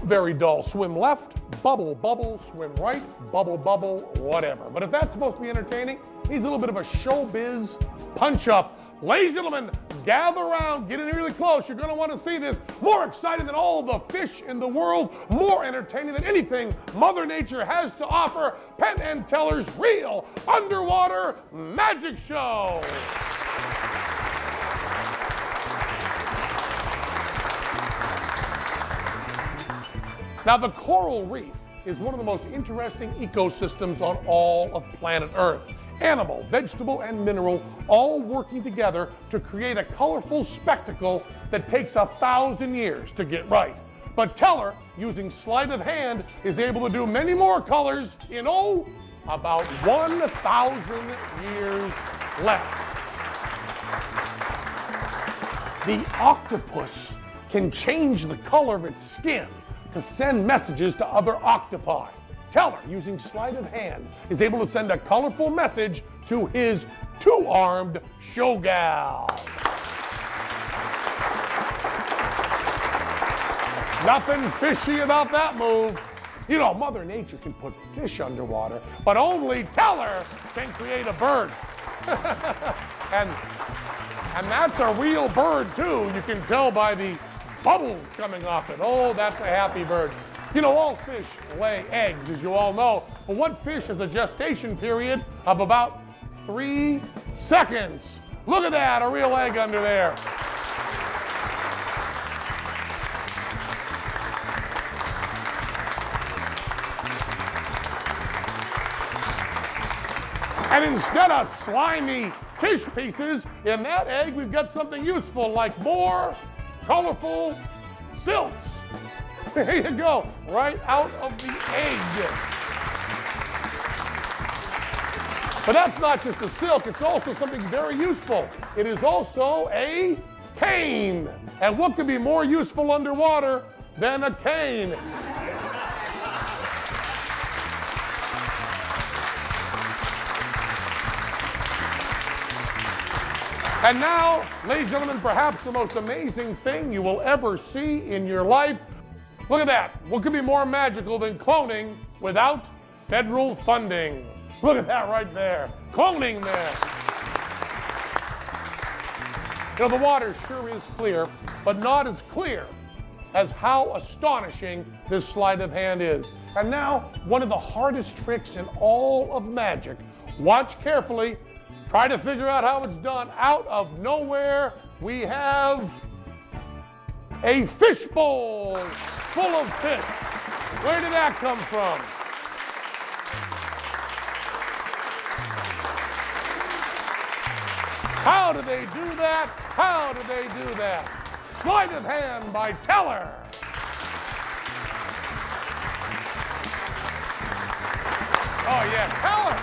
very dull. Swim left, bubble, bubble, swim right, bubble, bubble, whatever. But if that's supposed to be entertaining, needs a little bit of a showbiz punch-up. Ladies and gentlemen, gather around, get in really close. You're gonna want to see this. More exciting than all the fish in the world, more entertaining than anything Mother Nature has to offer, Penn Teller's real underwater magic show. Now, the coral reef is one of the most interesting ecosystems on all of planet Earth. Animal, vegetable, and mineral all working together to create a colorful spectacle that takes 1,000 years to get right. But Teller, using sleight of hand, is able to do many more colors in, about 1,000 years less. The octopus can change the color of its skin to send messages to other octopi. Teller, using sleight of hand, is able to send a colorful message to his two-armed showgal. Nothing fishy about that move. You know, Mother Nature can put fish underwater, but only Teller can create a bird. and that's a real bird, too. You can tell by the bubbles coming off it. Oh, that's a happy bird. You know, all fish lay eggs, as you all know, but one fish has a gestation period of about 3 seconds. Look at that, a real egg under there. And instead of slimy fish pieces, in that egg we've got something useful, like more colorful silks. There you go, right out of the egg. But that's not just a silk, it's also something very useful. It is also a cane. And what could be more useful underwater than a cane? And now, ladies and gentlemen, perhaps the most amazing thing you will ever see in your life. Look at that. What could be more magical than cloning without federal funding? Look at that right there. Cloning there. You know, the water sure is clear, but not as clear as how astonishing this sleight of hand is. And now, one of the hardest tricks in all of magic. Watch carefully. Try to figure out how it's done. Out of nowhere, we have a fishbowl full of fish. Where did that come from? How do they do that? How do they do that? Sleight of hand by Teller. Oh yeah, Teller.